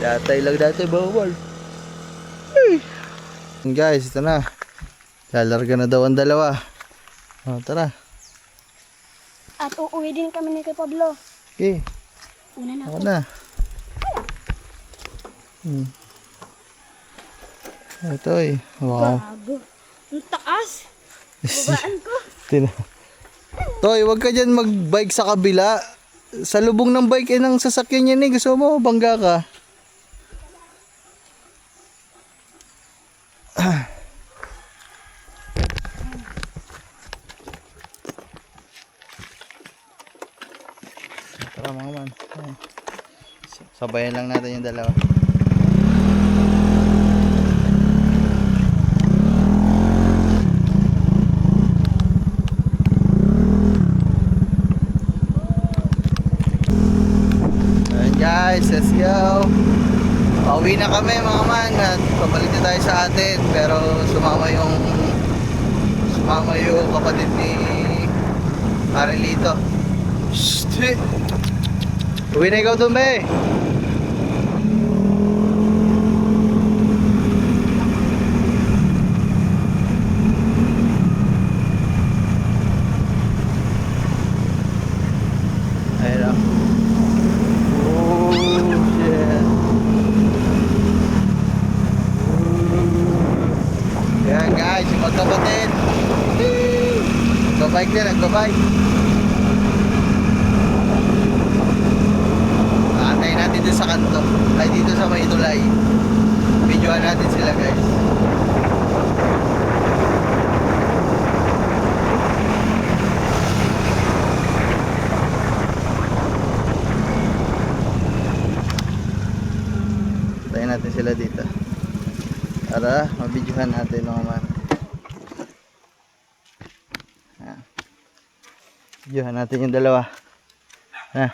Datay lang dati, bawal. Ay. Guys, ito na. Lalarga na daw ang dalawa. Tara. At uuwi din kami ni kay Pablo. Okay. Una na Ako ako. na. Ito wow. Bago. Ang taas. Babaan ko. Toy, wag ka dyan mag-bike sa kabila. Sa lubong ng bike ng sasakyan yan Gusto mo, bangga ka. Tara mga man. Sabayan lang natin yung dalawa. Guys, let's go. Pauwi na kami mga man at pabalik na tayo sa atin, pero sumama yung kapatid ni Marilito. Shit. Uwi na ikaw dun be. Ayun na. Yan guys, yung magkapatid. Nagbabike din, nagbabike. Aantayin natin dito sa kanto. Ay dito sa may tulay. Videoan natin sila guys. Tignan natin mga man. Videohan natin yung dalawa. Ha.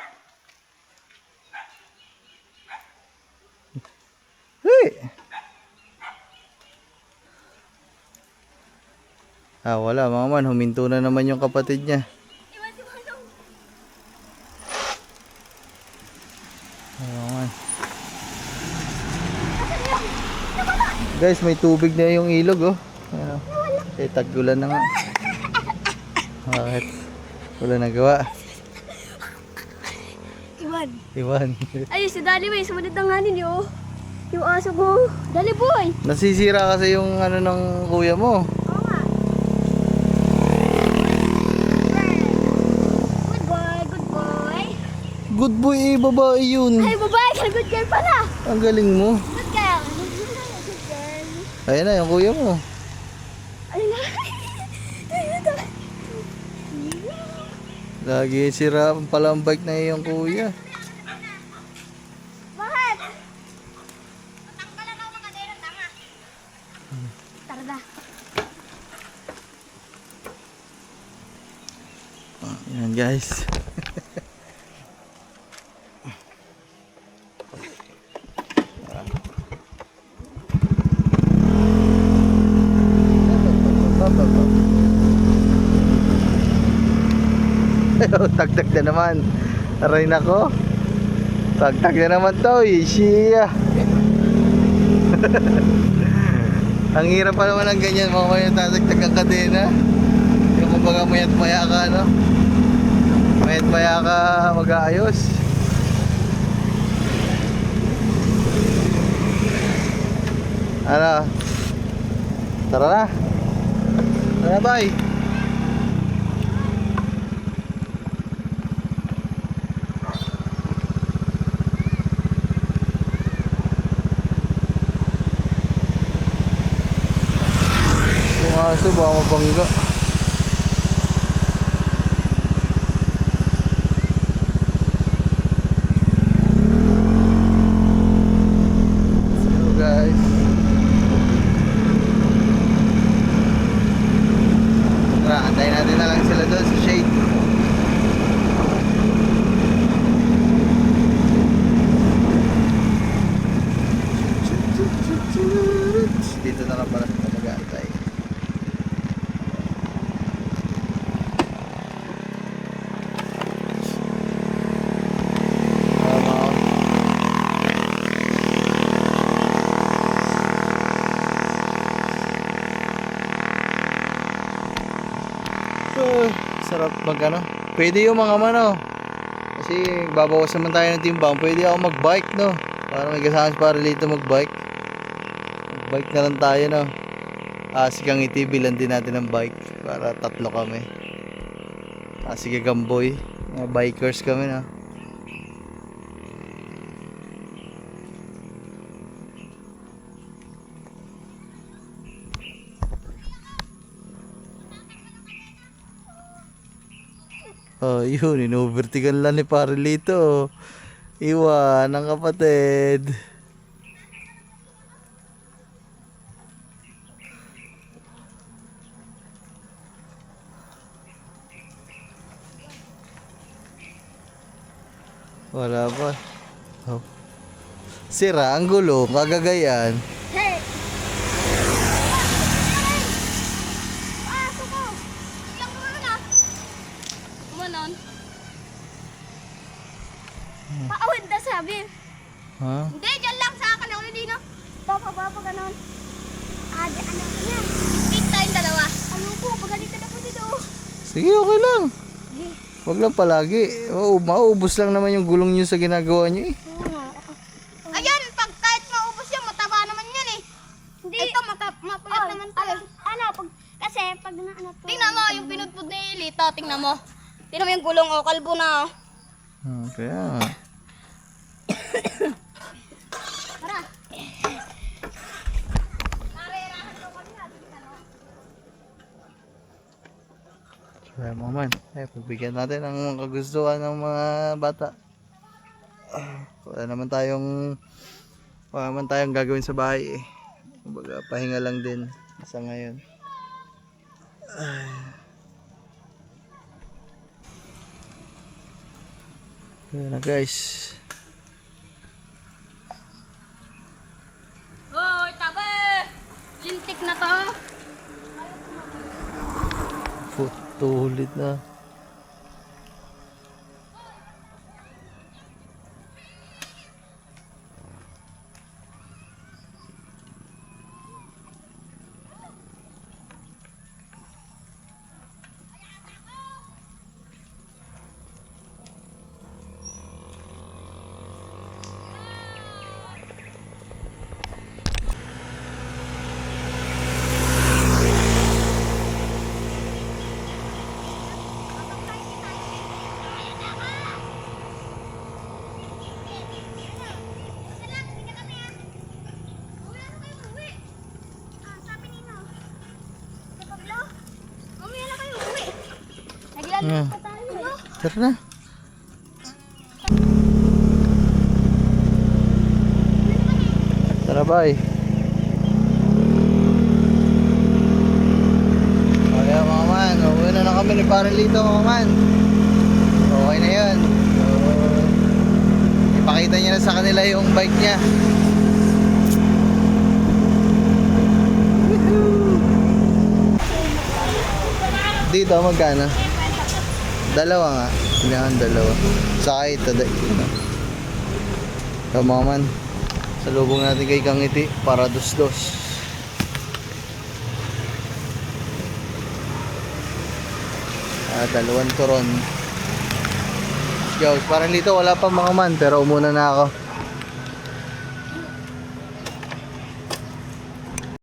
Hey! Wala mga man. Huminto na naman yung kapatid niya. Mga man. Guys, may tubig na yung ilog oh. Ayan, oh. Tag-ulan na nga. Bakit? Wala nagawa. Iwan. Ay, si Dali Boy, sumunod ang hanin yun. Yung aso ko. Dali Boy. Nasisira kasi yung ano ng kuya mo. Oo nga. Good boy, good boy. Good boy babae yun. Ay, babae ka, good girl pala. Ang galing mo. Good girl. Good girl. Ayan na yung kuya mo. Ay na. Lagi sira pala ang bike na yung kuya. Bakit? Matanggalan ako mga kadero, tama. Tara na. Ayan guys. Tagtag na naman. Aray nako. Tagtag na naman to. Siya. Ang hirap pa naman ng ganyan. Mga may tatagtag ang kadena. Yung kumbaga mayat maya ka, no? Mayat maya ka mag-aayos. Ano? Tara na. Tara, bye. Yung aso baka mabangga. So guys, tara, antayin natin na lang sila doon sa shade. Dito na lang pala sa mag-aantay. Sarap mag ano. Pwede yung mga mano. Kasi babawas naman tayo ng timbang. Pwede ako mag-bike, no. Para may kasama para dito mag-bike. Mag-bike na lang tayo, no. Si Kangiti, bilan din natin ng bike. Para tatlo kami. Sige Gamboy. Mga bikers kami, no. Oh, yun, inovertigan lang ni Parilito. Iwan ang kapatid. Wala pa. Oh. Sira ang gulo, kagagayan. Hey! Aso ko! Ilang naman na? Kumanon? Paawid na sabi. Ha? Hindi, dyan lang sa akin. Ako hindi na. Baba, ganon. Ano ko yan? Big time dalawa. Ano ko, pagalitan ako dito. Sige, okay lang. Wag lang palagi. Mauubos lang naman yung gulong nyo sa ginagawa nyo eh. Ayan, pag kahit maubos yan, mataba naman yan eh. Hindi. Ito, mapuyat naman to. Kasi pag ano to. Tingnan mo, yung pinudpud ni Lito, tingnan mo. Tingnan mo yung gulong, kalbo na. Kaya. Tara. Kaya mga man, pagbigyan natin ang mga kagustuhan ng mga bata. Wala naman tayong gagawin sa bahay eh. Kumbaga, pahinga lang din sa ngayon. Ayan na guys. Hoy, tabi! Lintik na to. Tulit na. Ah, tara na. Tara, bye. Kaya mga man, uwi na kami ni Paralito mga man. Okay na yun. So, ipakita niya na sa kanila yung bike niya. Dito, magkano? Dalawa nga. Kailangan dalawa. Saka ito. So mga man, salubong natin kay Kangiti para dos-dos. Dalawang turon. Let's go. Parang dito wala pa mga man, pero umuna na ako.